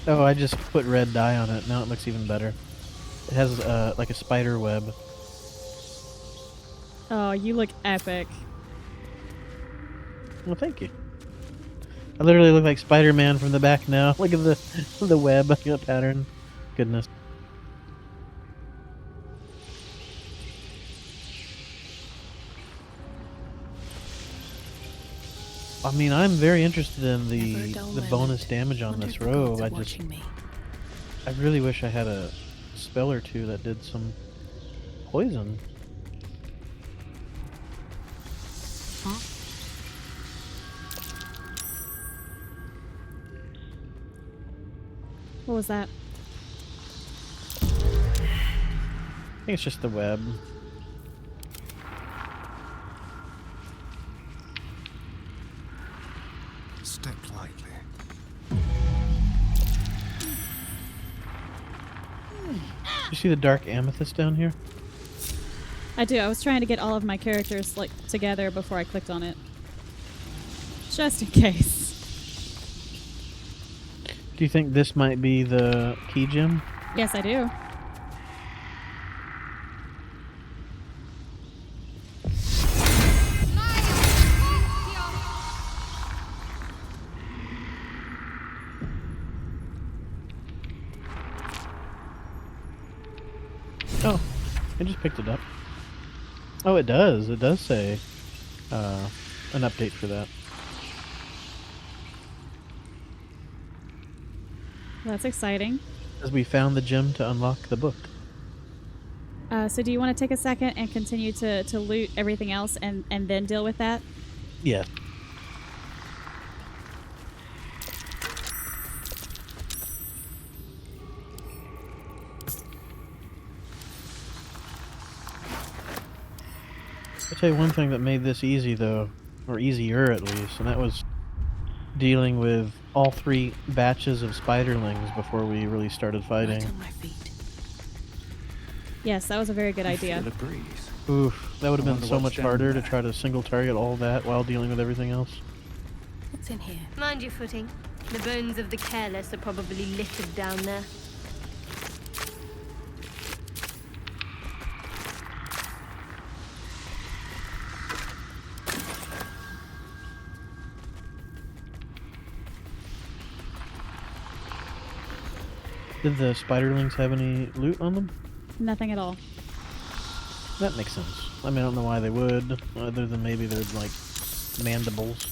Oh, I just put red dye on it. Now it looks even better. It has like a spider web. Oh, you look epic. Well, thank you. I literally look like Spider-Man from the back now. Look at the web pattern. Goodness. I mean, I'm very interested in the bonus damage on this robe. I really wish I had a spell or two that did some poison. Huh? What was that? I think it's just the web. Step lightly. You see the dark amethyst down here? I do. I was trying to get all of my characters like together before I clicked on it. Just in case. Do you think this might be the key gem? Yes, I do. Oh, I just picked it up. Oh, it does. It does say an update for that. That's exciting. As we found the gem to unlock the book. So do you want to take a second and continue to loot everything else and then deal with that? Yeah. I'll tell you one thing that made this easy, though, or easier at least, and that was dealing with all 3 batches of spiderlings before we really started fighting. Right on my feet. Yes, that was a very good idea. Feel a breeze. Oof, that would have been wonder so what's much down harder to there. try to single target all that while dealing with everything else. What's in here? Mind your footing. The bones of the careless are probably littered down there. Did the spiderlings have any loot on them? Nothing at all. That makes sense. I mean, I don't know why they would, other than maybe they're like mandibles.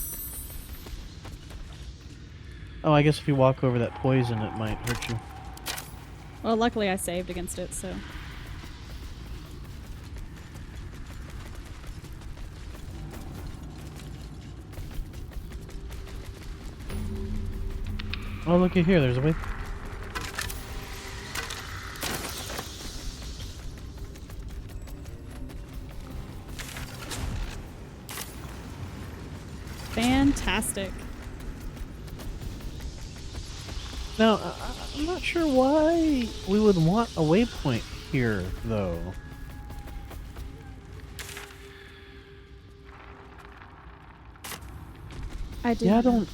Oh, I guess if you walk over that poison, it might hurt you. Well, luckily I saved against it, so. Oh, looky here. There's a way. Fantastic. Now, I'm not sure why we would want a waypoint here, though. I do. Yeah, I don't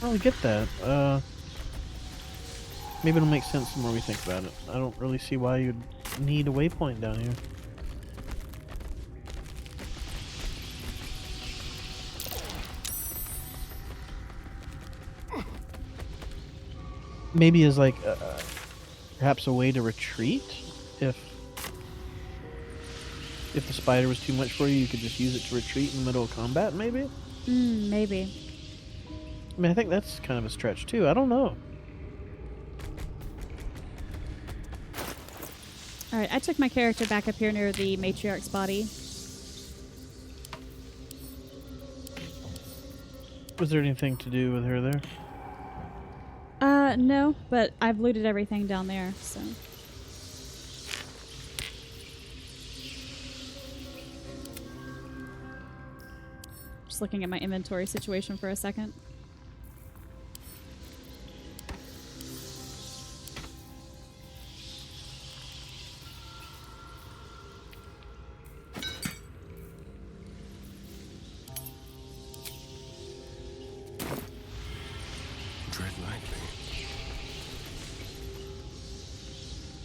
really get that. Maybe it'll make sense the more we think about it. I don't really see why you'd need a waypoint down here. Maybe as like perhaps a way to retreat if the spider was too much for you, you could just use it to retreat in the middle of combat. Maybe. Maybe. I mean, I think that's kind of a stretch too. I don't know. All right, I took my character back up here near the matriarch's body. Was there anything to do with her there? No, but I've looted everything down there, so. Just looking at my inventory situation for a second. Tread lightly.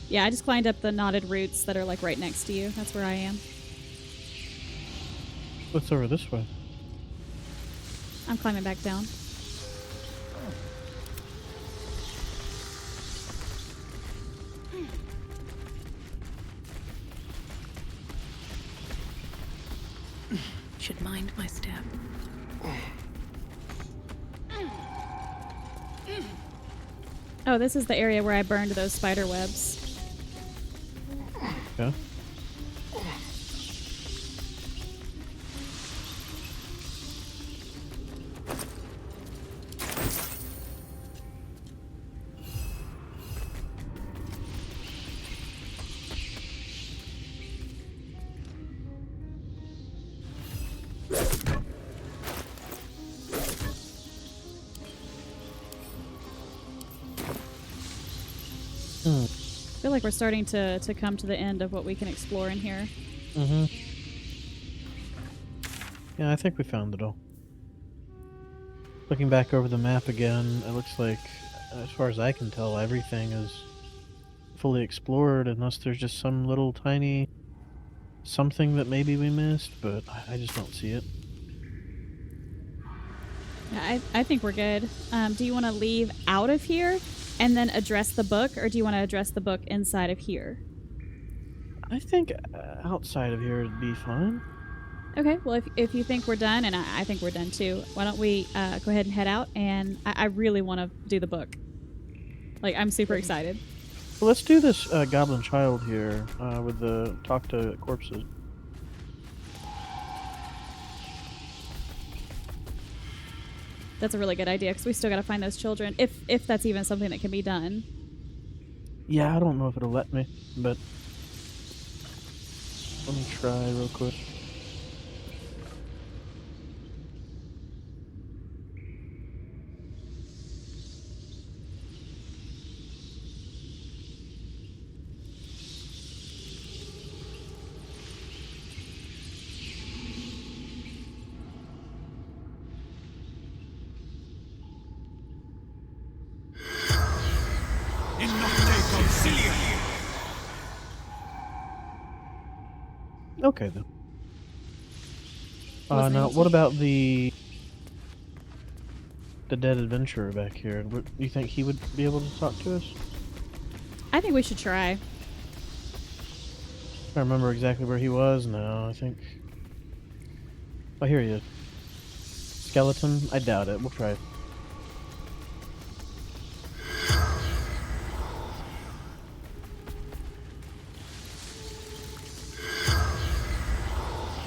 Yeah, I just climbed up the knotted roots that are like right next to you. That's where I am. What's over this way? I'm climbing back down. Should mind my step. Oh, this is the area where I burned those spider webs. Yeah. I feel like we're starting to come to the end of what we can explore in here. Mm-hmm. Yeah, I think we found it all. Looking back over the map again, it looks like, as far as I can tell, everything is fully explored, unless there's just some little tiny something that maybe we missed, but I just don't see it. Yeah, I think we're good. Do you want to leave out of here and then address the book, or do you want to address the book inside of here? I think outside of here would be fine. Okay, well, if you think we're done, and I think we're done too, why don't we go ahead and head out? And I really want to do the book. Like, I'm super excited. Well, let's do this goblin child here with the talk to corpses. That's a really good idea, because we still got to find those children, if that's even something that can be done. Yeah, I don't know if it'll let me, but let me try real quick. Okay then. Now what about the dead adventurer back here? Do you think he would be able to talk to us? I think we should try. I remember exactly where he was now, I think. Oh, here he is. Skeleton? I doubt it. We'll try it.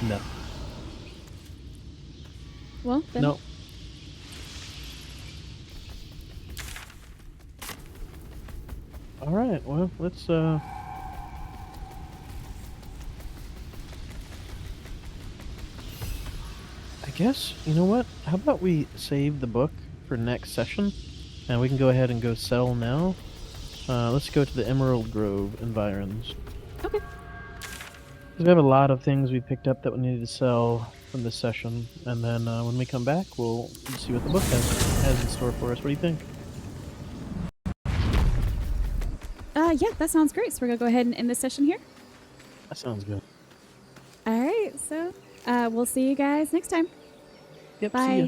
No. Well, then. No. All right. Well, let's. I guess you know what? How about we save the book for next session, and we can go ahead and go sell now. Let's go to the Emerald Grove environs. Okay. 'Cause we have a lot of things we picked up that we needed to sell from this session, and then when we come back, we'll see what the book has in store for us. What do you think? Yeah, that sounds great. So we're gonna go ahead and end this session here. That sounds good. All right. So we'll see you guys next time. Yep. See Bye. ya.